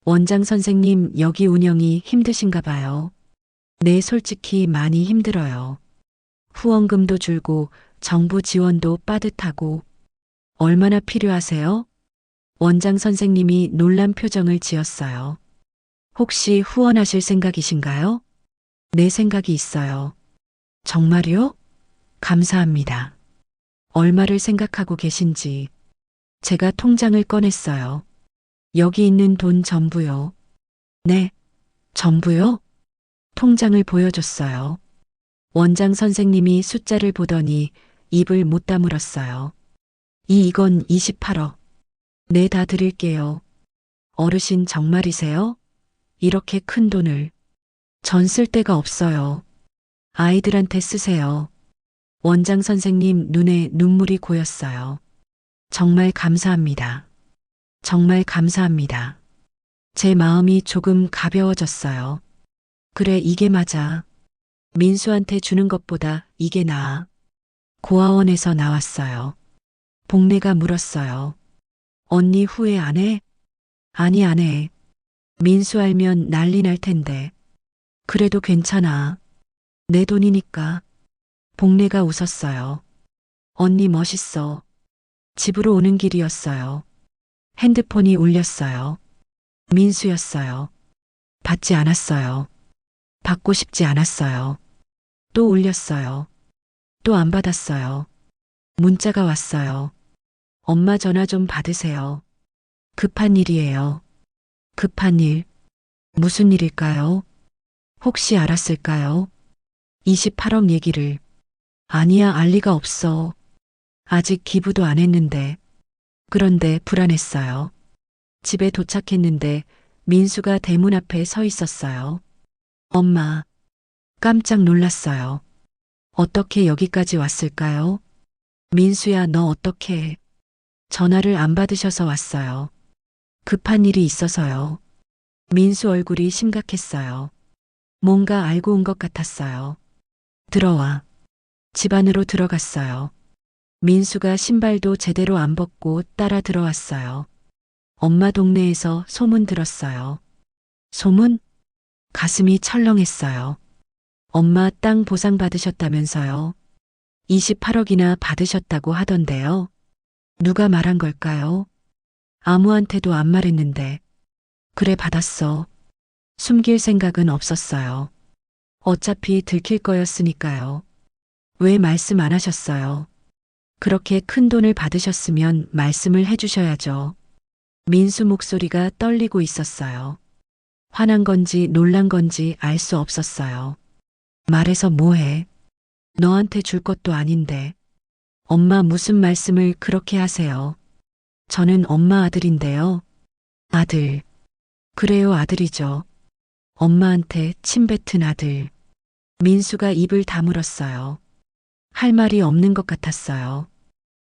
원장 선생님, 여기 운영이 힘드신가 봐요. 네, 솔직히 많이 힘들어요. 후원금도 줄고 정부 지원도 빠듯하고. 얼마나 필요하세요? 원장 선생님이 놀란 표정을 지었어요. 혹시 후원하실 생각이신가요? 내 생각이 있어요. 정말요? 감사합니다. 얼마를 생각하고 계신지. 제가 통장을 꺼냈어요. 여기 있는 돈 전부요. 네, 전부요? 통장을 보여줬어요. 원장 선생님이 숫자를 보더니 입을 못 다물었어요. 이건 28억. 네, 다 드릴게요. 어르신 정말이세요? 이렇게 큰 돈을. 전 쓸 데가 없어요. 아이들한테 쓰세요. 원장 선생님 눈에 눈물이 고였어요. 정말 감사합니다. 정말 감사합니다. 제 마음이 조금 가벼워졌어요. 그래, 이게 맞아. 민수한테 주는 것보다 이게 나아. 고아원에서 나왔어요. 복례가 물었어요. 언니 후회 안 해? 아니, 안 해. 민수 알면 난리 날 텐데. 그래도 괜찮아. 내 돈이니까. 복례가 웃었어요. 언니 멋있어. 집으로 오는 길이었어요. 핸드폰이 울렸어요. 민수였어요. 받지 않았어요. 받고 싶지 않았어요. 또 울렸어요. 또 안 받았어요. 문자가 왔어요. 엄마 전화 좀 받으세요. 급한 일이에요. 급한 일. 무슨 일일까요? 혹시 알았을까요? 28억 얘기를. 아니야, 알 리가 없어. 아직 기부도 안 했는데. 그런데 불안했어요. 집에 도착했는데 민수가 대문 앞에 서 있었어요. 엄마. 깜짝 놀랐어요. 어떻게 여기까지 왔을까요? 민수야, 너 어떻게 해? 전화를 안 받으셔서 왔어요. 급한 일이 있어서요. 민수 얼굴이 심각했어요. 뭔가 알고 온 것 같았어요. 들어와. 집 안으로 들어갔어요. 민수가 신발도 제대로 안 벗고 따라 들어왔어요. 엄마 동네에서 소문 들었어요. 소문? 가슴이 철렁했어요. 엄마 땅 보상 받으셨다면서요. 28억이나 받으셨다고 하던데요. 누가 말한 걸까요? 아무한테도 안 말했는데. 그래 받았어. 숨길 생각은 없었어요. 어차피 들킬 거였으니까요. 왜 말씀 안 하셨어요? 그렇게 큰 돈을 받으셨으면 말씀을 해주셔야죠. 민수 목소리가 떨리고 있었어요. 화난 건지 놀란 건지 알 수 없었어요. 말해서 뭐해? 너한테 줄 것도 아닌데. 엄마 무슨 말씀을 그렇게 하세요? 저는 엄마 아들인데요. 아들. 그래요, 아들이죠. 엄마한테 침 뱉은 아들. 민수가 입을 다물었어요. 할 말이 없는 것 같았어요.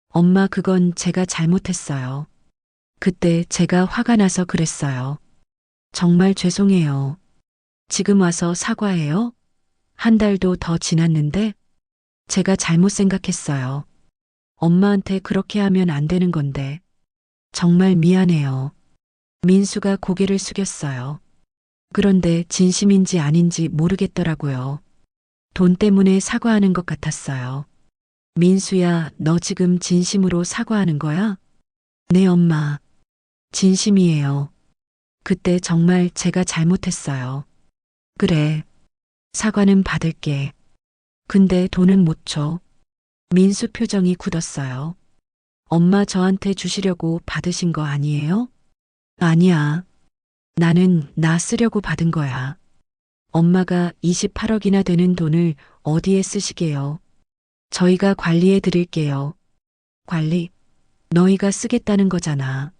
엄마, 그건 제가 잘못했어요. 그때 제가 화가 나서 그랬어요. 정말 죄송해요. 지금 와서 사과해요? 한 달도 더 지났는데 제가 잘못 생각했어요. 엄마한테 그렇게 하면 안 되는 건데. 정말 미안해요. 민수가 고개를 숙였어요. 그런데 진심인지 아닌지 모르겠더라고요. 돈 때문에 사과하는 것 같았어요. 민수야, 너 지금 진심으로 사과하는 거야? 네, 엄마. 진심이에요. 그때 정말 제가 잘못했어요. 그래. 사과는 받을게. 근데 돈은 못 줘. 민수 표정이 굳었어요. 엄마 저한테 주시려고 받으신 거 아니에요? 아니야. 나는 나 쓰려고 받은 거야. 엄마가 28억이나 되는 돈을 어디에 쓰시게요? 저희가 관리해 드릴게요. 관리? 너희가 쓰겠다는 거잖아.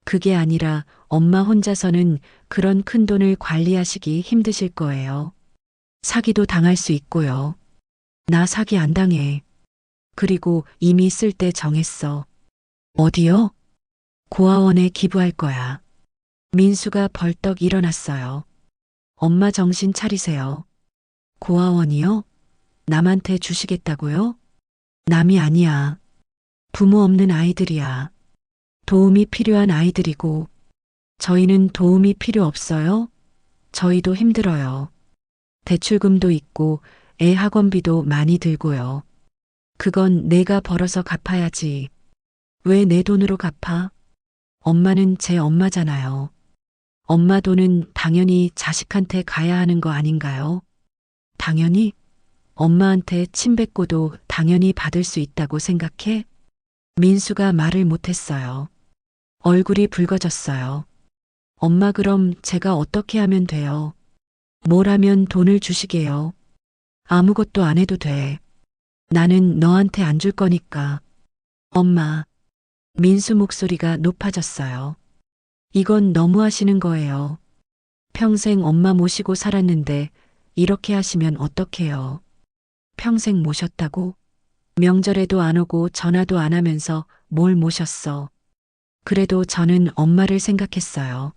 그게 아니라 엄마 혼자서는 그런 큰 돈을 관리하시기 힘드실 거예요. 사기도 당할 수 있고요. 나 사기 안 당해. 그리고 이미 쓸 때 정했어. 어디요? 고아원에 기부할 거야. 민수가 벌떡 일어났어요. 엄마 정신 차리세요. 고아원이요? 남한테 주시겠다고요? 남이 아니야. 부모 없는 아이들이야. 도움이 필요한 아이들이고, 저희는 도움이 필요 없어요? 저희도 힘들어요. 대출금도 있고, 애 학원비도 많이 들고요. 그건 내가 벌어서 갚아야지. 왜 내 돈으로 갚아? 엄마는 제 엄마잖아요. 엄마 돈은 당연히 자식한테 가야 하는 거 아닌가요? 당연히? 엄마한테 침 뱉고도 당연히 받을 수 있다고 생각해? 민수가 말을 못했어요. 얼굴이 붉어졌어요. 엄마, 그럼 제가 어떻게 하면 돼요? 뭘 하면 돈을 주시게요? 아무것도 안 해도 돼. 나는 너한테 안 줄 거니까. 엄마. 민수 목소리가 높아졌어요. 이건 너무 하시는 거예요. 평생 엄마 모시고 살았는데 이렇게 하시면 어떡해요? 평생 모셨다고? 명절에도 안 오고 전화도 안 하면서 뭘 모셨어? 그래도 저는 엄마를 생각했어요.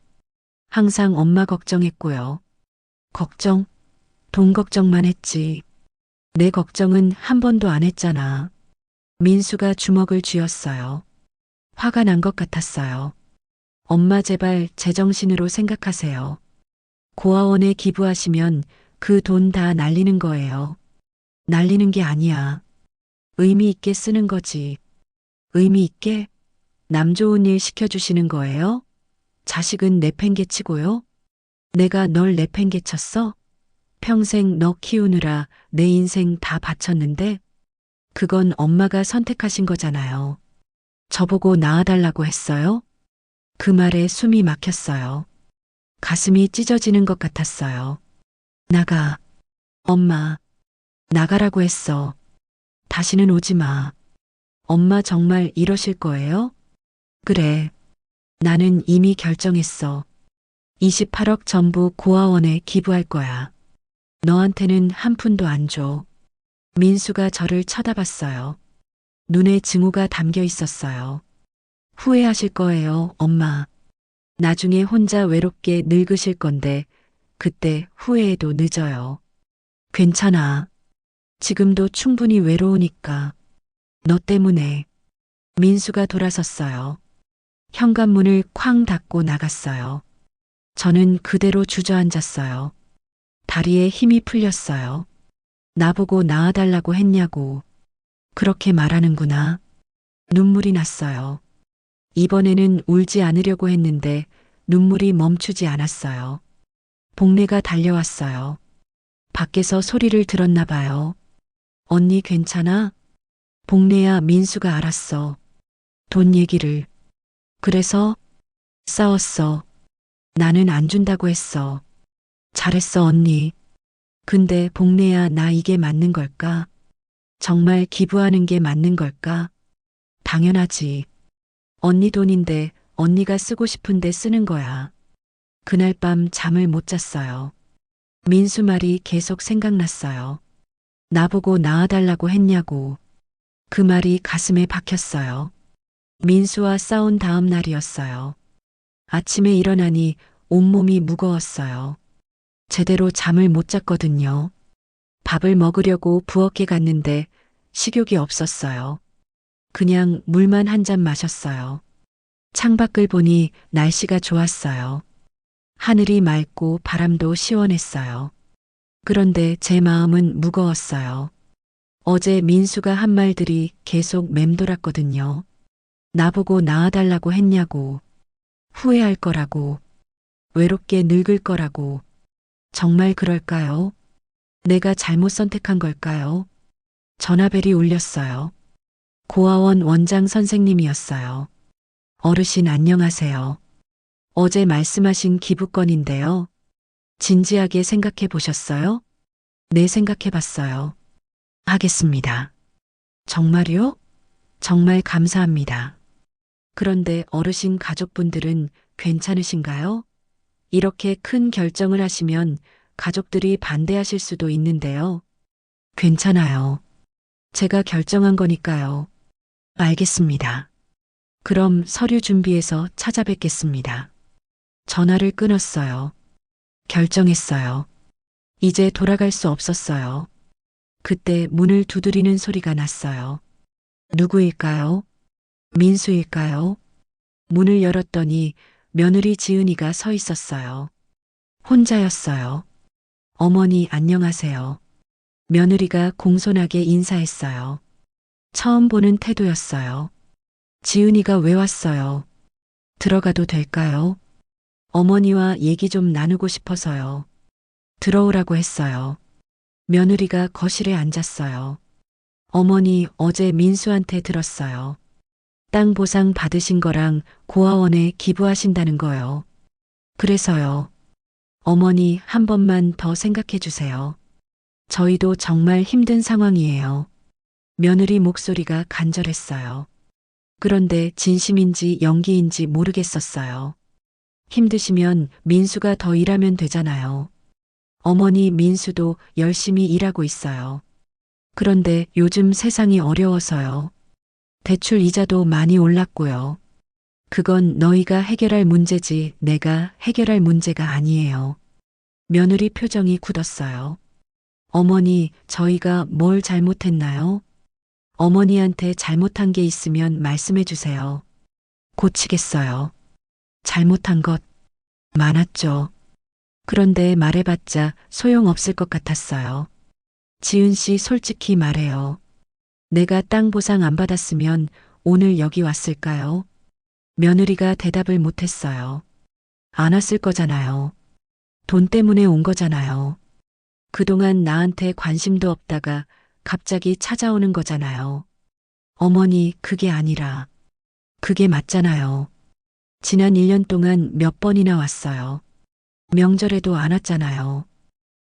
항상 엄마 걱정했고요. 걱정? 돈 걱정만 했지. 내 걱정은 한 번도 안 했잖아. 민수가 주먹을 쥐었어요. 화가 난 것 같았어요. 엄마, 제발 제정신으로 생각하세요. 고아원에 기부하시면 그 돈 다 날리는 거예요. 날리는 게 아니야. 의미 있게 쓰는 거지. 의미 있게? 남 좋은 일 시켜주시는 거예요? 자식은 내팽개치고요? 내가 널 내팽개쳤어? 평생 너 키우느라 내 인생 다 바쳤는데? 그건 엄마가 선택하신 거잖아요. 저보고 낳아달라고 했어요? 그 말에 숨이 막혔어요. 가슴이 찢어지는 것 같았어요. 나가. 엄마. 나가라고 했어. 다시는 오지 마. 엄마 정말 이러실 거예요? 그래. 나는 이미 결정했어. 28억 전부 고아원에 기부할 거야. 너한테는 한 푼도 안 줘. 민수가 저를 쳐다봤어요. 눈에 증오가 담겨 있었어요. 후회하실 거예요, 엄마. 나중에 혼자 외롭게 늙으실 건데 그때 후회해도 늦어요. 괜찮아. 지금도 충분히 외로우니까. 너 때문에. 민수가 돌아섰어요. 현관문을 쾅 닫고 나갔어요. 저는 그대로 주저앉았어요. 다리에 힘이 풀렸어요. 나보고 나와달라고 했냐고. 그렇게 말하는구나. 눈물이 났어요. 이번에는 울지 않으려고 했는데 눈물이 멈추지 않았어요. 복례가 달려왔어요. 밖에서 소리를 들었나 봐요. 언니 괜찮아? 복례야 민수가 알았어. 돈 얘기를. 그래서 싸웠어. 나는 안 준다고 했어. 잘했어 언니. 근데 복례야 나 이게 맞는 걸까? 정말 기부하는 게 맞는 걸까? 당연하지. 언니 돈인데 언니가 쓰고 싶은데 쓰는 거야. 그날 밤 잠을 못 잤어요. 민수 말이 계속 생각났어요. 나보고 나와달라고 했냐고. 그 말이 가슴에 박혔어요. 민수와 싸운 다음 날이었어요. 아침에 일어나니 온몸이 무거웠어요. 제대로 잠을 못 잤거든요. 밥을 먹으려고 부엌에 갔는데 식욕이 없었어요. 그냥 물만 한 잔 마셨어요. 창밖을 보니 날씨가 좋았어요. 하늘이 맑고 바람도 시원했어요. 그런데 제 마음은 무거웠어요. 어제 민수가 한 말들이 계속 맴돌았거든요. 나보고 나와달라고 했냐고. 후회할 거라고. 외롭게 늙을 거라고. 정말 그럴까요? 내가 잘못 선택한 걸까요? 전화벨이 울렸어요. 고아원 원장 선생님이었어요. 어르신 안녕하세요. 어제 말씀하신 기부건인데요. 진지하게 생각해 보셨어요? 네, 생각해 봤어요. 하겠습니다. 정말요? 정말 감사합니다. 그런데 어르신 가족분들은 괜찮으신가요? 이렇게 큰 결정을 하시면 가족들이 반대하실 수도 있는데요. 괜찮아요. 제가 결정한 거니까요. 알겠습니다. 그럼 서류 준비해서 찾아뵙겠습니다. 전화를 끊었어요. 결정했어요. 이제 돌아갈 수 없었어요. 그때 문을 두드리는 소리가 났어요. 누구일까요? 민수일까요? 문을 열었더니 며느리 지은이가 서 있었어요. 혼자였어요. 어머니 안녕하세요. 며느리가 공손하게 인사했어요. 처음 보는 태도였어요. 지은이가 왜 왔어요? 들어가도 될까요? 어머니와 얘기 좀 나누고 싶어서요. 들어오라고 했어요. 며느리가 거실에 앉았어요. 어머니 어제 민수한테 들었어요. 땅 보상 받으신 거랑 고아원에 기부하신다는 거요. 그래서요. 어머니 한 번만 더 생각해 주세요. 저희도 정말 힘든 상황이에요. 며느리 목소리가 간절했어요. 그런데 진심인지 연기인지 모르겠었어요. 힘드시면 민수가 더 일하면 되잖아요. 어머니 민수도 열심히 일하고 있어요. 그런데 요즘 세상이 어려워서요. 대출 이자도 많이 올랐고요. 그건 너희가 해결할 문제지 내가 해결할 문제가 아니에요. 며느리 표정이 굳었어요. 어머니, 저희가 뭘 잘못했나요? 어머니한테 잘못한 게 있으면 말씀해 주세요. 고치겠어요. 잘못한 것 많았죠. 그런데 말해봤자 소용없을 것 같았어요. 지은 씨 솔직히 말해요. 내가 땅 보상 안 받았으면 오늘 여기 왔을까요? 며느리가 대답을 못했어요. 안 왔을 거잖아요. 돈 때문에 온 거잖아요. 그동안 나한테 관심도 없다가 갑자기 찾아오는 거잖아요. 어머니, 그게 아니라. 그게 맞잖아요. 지난 1년 동안 몇 번이나 왔어요. 명절에도 안 왔잖아요.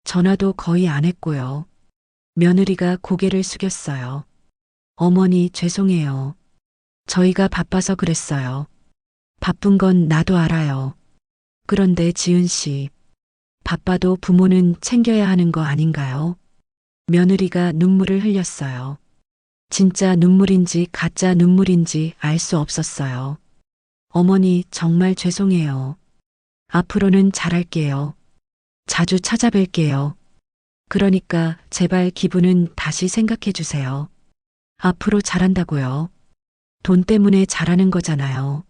전화도 거의 안 했고요. 며느리가 고개를 숙였어요. 어머니, 죄송해요. 저희가 바빠서 그랬어요. 바쁜 건 나도 알아요. 그런데 지은 씨, 바빠도 부모는 챙겨야 하는 거 아닌가요? 며느리가 눈물을 흘렸어요. 진짜 눈물인지 가짜 눈물인지 알 수 없었어요. 어머니 정말 죄송해요. 앞으로는 잘할게요. 자주 찾아뵐게요. 그러니까 제발 기분은 다시 생각해 주세요. 앞으로 잘한다고요. 돈 때문에 잘하는 거잖아요.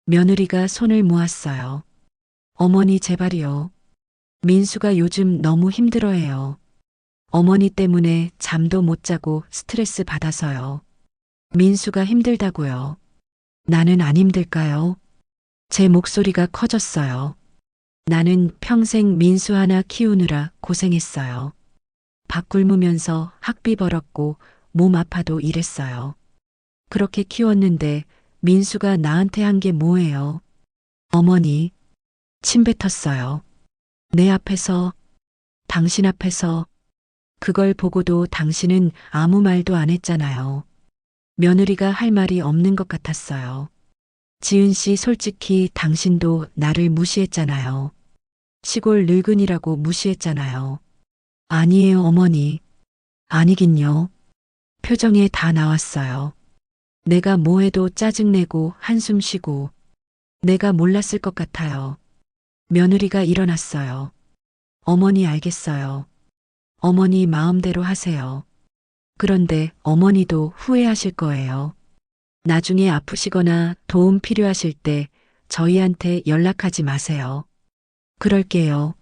며느리가 손을 모았어요. 어머니 제발이요. 민수가 요즘 너무 힘들어해요. 어머니 때문에 잠도 못 자고 스트레스 받아서요. 민수가 힘들다고요. 나는 안 힘들까요? 제 목소리가 커졌어요. 나는 평생 민수 하나 키우느라 고생했어요. 밥 굶으면서 학비 벌었고 몸 아파도 일했어요. 그렇게 키웠는데 민수가 나한테 한 게 뭐예요? 어머니, 침 뱉었어요. 내 앞에서, 당신 앞에서, 그걸 보고도 당신은 아무 말도 안 했잖아요. 며느리가 할 말이 없는 것 같았어요. 지은 씨 솔직히 당신도 나를 무시했잖아요. 시골 늙은이라고 무시했잖아요. 아니에요, 어머니. 아니긴요. 표정에 다 나왔어요. 내가 뭐 해도 짜증내고 한숨 쉬고 내가 몰랐을 것 같아요. 며느리가 일어났어요. 어머니 알겠어요. 어머니 마음대로 하세요. 그런데 어머니도 후회하실 거예요. 나중에 아프시거나 도움 필요하실 때 저희한테 연락하지 마세요. 그럴게요.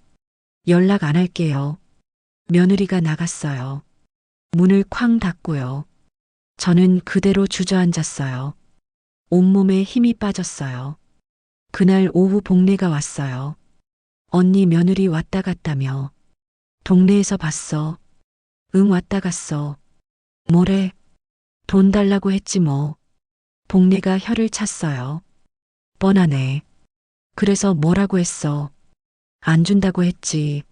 연락 안 할게요. 며느리가 나갔어요. 문을 쾅 닫고요. 저는 그대로 주저앉았어요. 온몸에 힘이 빠졌어요. 그날 오후 복례가 왔어요. 언니 며느리 왔다 갔다며. 동네에서 봤어. 응 왔다 갔어. 뭐래? 돈 달라고 했지 뭐. 복례가 혀를 찼어요. 뻔하네. 그래서 뭐라고 했어? 안 준다고 했지.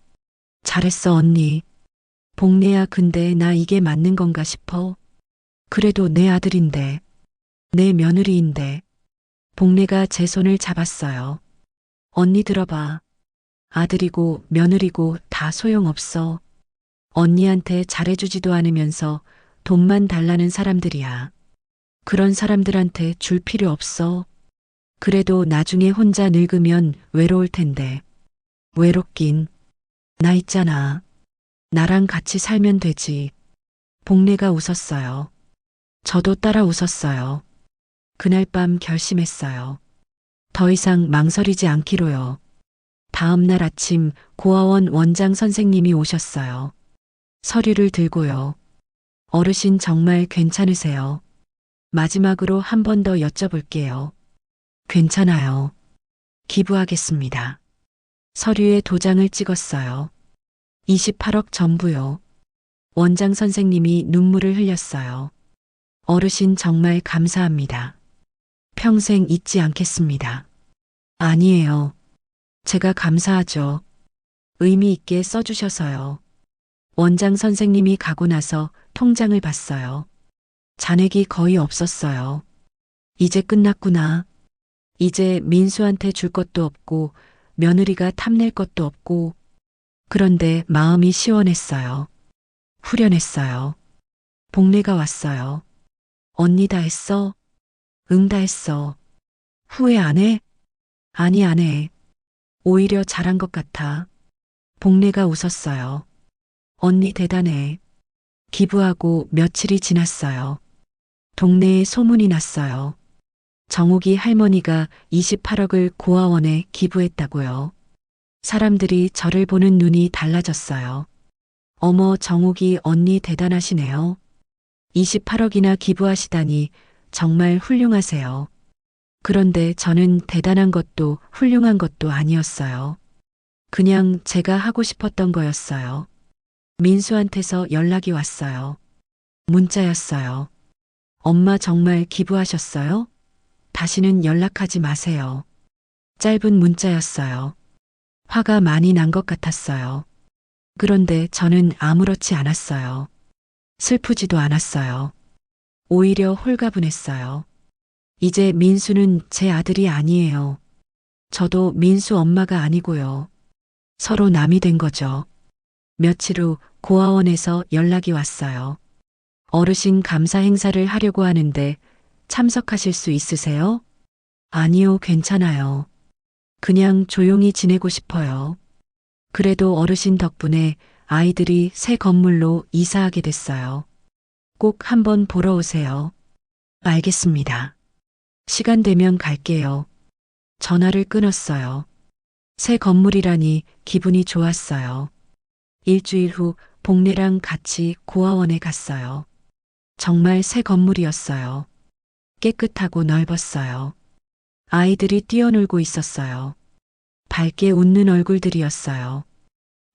잘했어 언니. 복례야 근데 나 이게 맞는 건가 싶어. 그래도 내 아들인데. 내 며느리인데. 복례가 제 손을 잡았어요. 언니 들어봐. 아들이고 며느리고 다 소용없어. 언니한테 잘해주지도 않으면서 돈만 달라는 사람들이야. 그런 사람들한테 줄 필요 없어. 그래도 나중에 혼자 늙으면 외로울 텐데. 외롭긴. 나 있잖아. 나랑 같이 살면 되지. 복례가 웃었어요. 저도 따라 웃었어요. 그날 밤 결심했어요. 더 이상 망설이지 않기로요. 다음 날 아침 고아원 원장 선생님이 오셨어요. 서류를 들고요. 어르신 정말 괜찮으세요? 마지막으로 한 번 더 여쭤볼게요. 괜찮아요. 기부하겠습니다. 서류에 도장을 찍었어요. 28억 전부요. 원장 선생님이 눈물을 흘렸어요. 어르신 정말 감사합니다. 평생 잊지 않겠습니다. 아니에요. 제가 감사하죠. 의미 있게 써주셔서요. 원장 선생님이 가고 나서 통장을 봤어요. 잔액이 거의 없었어요. 이제 끝났구나. 이제 민수한테 줄 것도 없고 며느리가 탐낼 것도 없고 그런데 마음이 시원했어요. 후련했어요. 복례가 왔어요. 언니 다 했어? 응 다 했어. 후회 안 해? 아니 안 해. 오히려 잘한 것 같아. 복례가 웃었어요. 언니 대단해. 기부하고 며칠이 지났어요. 동네에 소문이 났어요. 정욱이 할머니가 28억을 고아원에 기부했다고요. 사람들이 저를 보는 눈이 달라졌어요. 어머 정욱이 언니 대단하시네요. 28억이나 기부하시다니 정말 훌륭하세요. 그런데 저는 대단한 것도 훌륭한 것도 아니었어요. 그냥 제가 하고 싶었던 거였어요. 민수한테서 연락이 왔어요. 문자였어요. 엄마 정말 기부하셨어요? 다시는 연락하지 마세요. 짧은 문자였어요. 화가 많이 난 것 같았어요. 그런데 저는 아무렇지 않았어요. 슬프지도 않았어요. 오히려 홀가분했어요. 이제 민수는 제 아들이 아니에요. 저도 민수 엄마가 아니고요. 서로 남이 된 거죠. 며칠 후 고아원에서 연락이 왔어요. 어르신 감사 행사를 하려고 하는데 참석하실 수 있으세요? 아니요, 괜찮아요. 그냥 조용히 지내고 싶어요. 그래도 어르신 덕분에 아이들이 새 건물로 이사하게 됐어요. 꼭 한번 보러 오세요. 알겠습니다. 시간 되면 갈게요. 전화를 끊었어요. 새 건물이라니 기분이 좋았어요. 일주일 후 복례랑 같이 고아원에 갔어요. 정말 새 건물이었어요. 깨끗하고 넓었어요. 아이들이 뛰어놀고 있었어요. 밝게 웃는 얼굴들이었어요.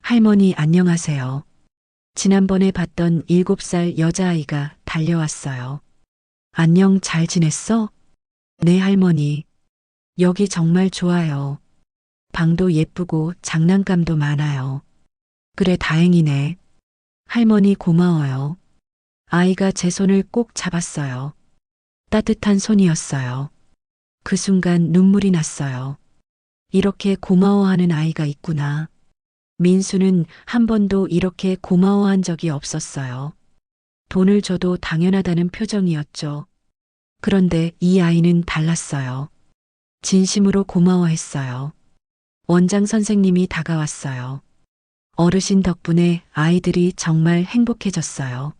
할머니 안녕하세요. 지난번에 봤던 7살 여자아이가 달려왔어요. 안녕, 잘 지냈어? 네, 할머니. 여기 정말 좋아요. 방도 예쁘고 장난감도 많아요. 그래, 다행이네. 할머니 고마워요. 아이가 제 손을 꼭 잡았어요. 따뜻한 손이었어요. 그 순간 눈물이 났어요. 이렇게 고마워하는 아이가 있구나. 민수는 한 번도 이렇게 고마워한 적이 없었어요. 돈을 줘도 당연하다는 표정이었죠. 그런데 이 아이는 달랐어요. 진심으로 고마워했어요. 원장 선생님이 다가왔어요. 어르신 덕분에 아이들이 정말 행복해졌어요.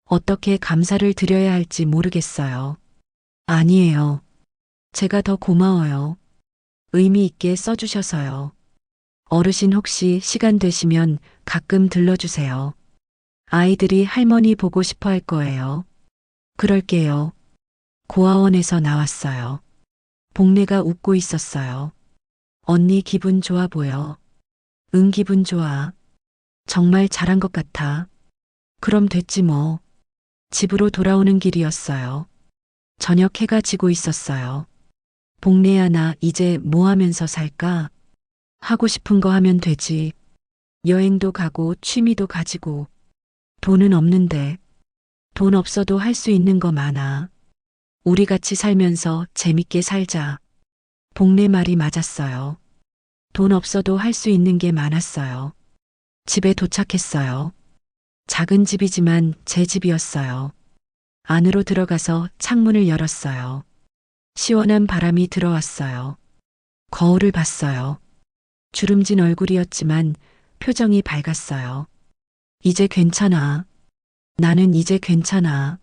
어떻게 감사를 드려야 할지 모르겠어요. 아니에요. 제가 더 고마워요. 의미 있게 써주셔서요. 어르신 혹시 시간 되시면 가끔 들러주세요. 아이들이 할머니 보고 싶어 할 거예요. 그럴게요. 고아원에서 나왔어요. 복례가 웃고 있었어요. 언니 기분 좋아 보여. 응, 기분 좋아. 정말 잘한 것 같아. 그럼 됐지 뭐. 집으로 돌아오는 길이었어요. 저녁 해가 지고 있었어요. 복례야, 나 이제 뭐 하면서 살까? 하고 싶은 거 하면 되지. 여행도 가고 취미도 가지고. 돈은 없는데. 돈 없어도 할 수 있는 거 많아. 우리 같이 살면서 재밌게 살자. 복례 말이 맞았어요. 돈 없어도 할 수 있는 게 많았어요. 집에 도착했어요. 작은 집이지만 제 집이었어요. 안으로 들어가서 창문을 열었어요. 시원한 바람이 들어왔어요. 거울을 봤어요. 주름진 얼굴이었지만 표정이 밝았어요. 이제 괜찮아. 나는 이제 괜찮아.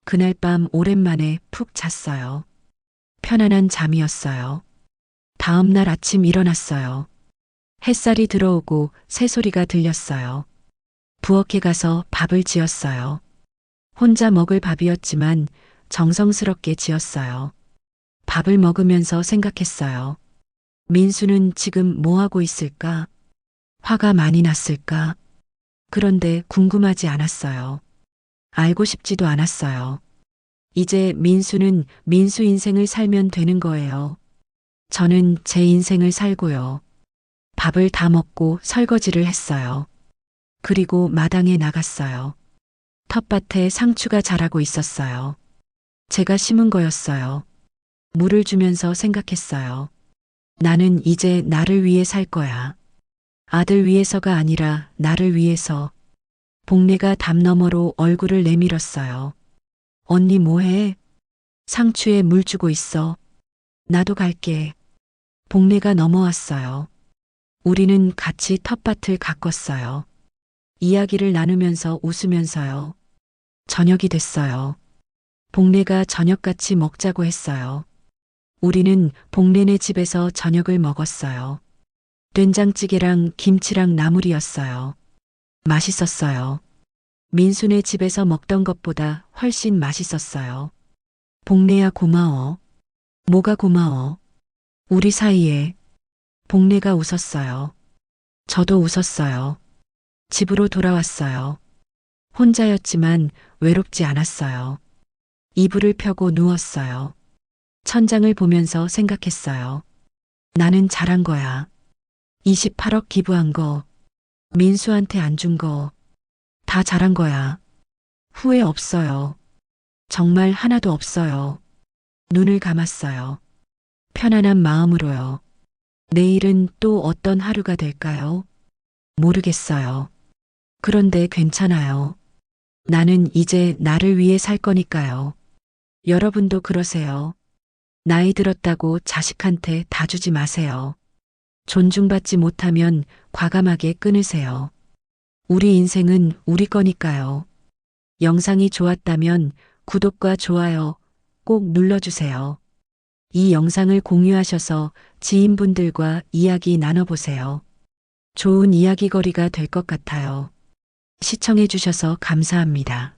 그날 밤 오랜만에 푹 잤어요. 편안한 잠이었어요. 다음 날 아침 일어났어요. 햇살이 들어오고 새소리가 들렸어요. 부엌에 가서 밥을 지었어요. 혼자 먹을 밥이었지만 정성스럽게 지었어요. 밥을 먹으면서 생각했어요. 민수는 지금 뭐 하고 있을까? 화가 많이 났을까? 그런데 궁금하지 않았어요. 알고 싶지도 않았어요. 이제 민수는 민수 인생을 살면 되는 거예요. 저는 제 인생을 살고요. 밥을 다 먹고 설거지를 했어요. 그리고 마당에 나갔어요. 텃밭에 상추가 자라고 있었어요. 제가 심은 거였어요. 물을 주면서 생각했어요. 나는 이제 나를 위해 살 거야. 아들 위해서가 아니라 나를 위해서. 복례가 담 너머로 얼굴을 내밀었어요. 언니 뭐해? 상추에 물 주고 있어. 나도 갈게. 복례가 넘어왔어요. 우리는 같이 텃밭을 가꿨어요. 이야기를 나누면서 웃으면서요. 저녁이 됐어요. 복례가 저녁같이 먹자고 했어요. 우리는 복례네 집에서 저녁을 먹었어요. 된장찌개랑 김치랑 나물이었어요. 맛있었어요. 민수네 집에서 먹던 것보다 훨씬 맛있었어요. 복례야 고마워. 뭐가 고마워? 우리 사이에. 복례가 웃었어요. 저도 웃었어요. 집으로 돌아왔어요. 혼자였지만 외롭지 않았어요. 이불을 펴고 누웠어요. 천장을 보면서 생각했어요. 나는 잘한 거야. 28억 기부한 거, 민수한테 안 준 거, 다 잘한 거야. 후회 없어요. 정말 하나도 없어요. 눈을 감았어요. 편안한 마음으로요. 내일은 또 어떤 하루가 될까요? 모르겠어요. 그런데 괜찮아요. 나는 이제 나를 위해 살 거니까요. 여러분도 그러세요. 나이 들었다고 자식한테 다 주지 마세요. 존중받지 못하면 과감하게 끊으세요. 우리 인생은 우리 거니까요. 영상이 좋았다면 구독과 좋아요 꼭 눌러주세요. 이 영상을 공유하셔서 지인분들과 이야기 나눠보세요. 좋은 이야기거리가 될 것 같아요. 시청해주셔서 감사합니다.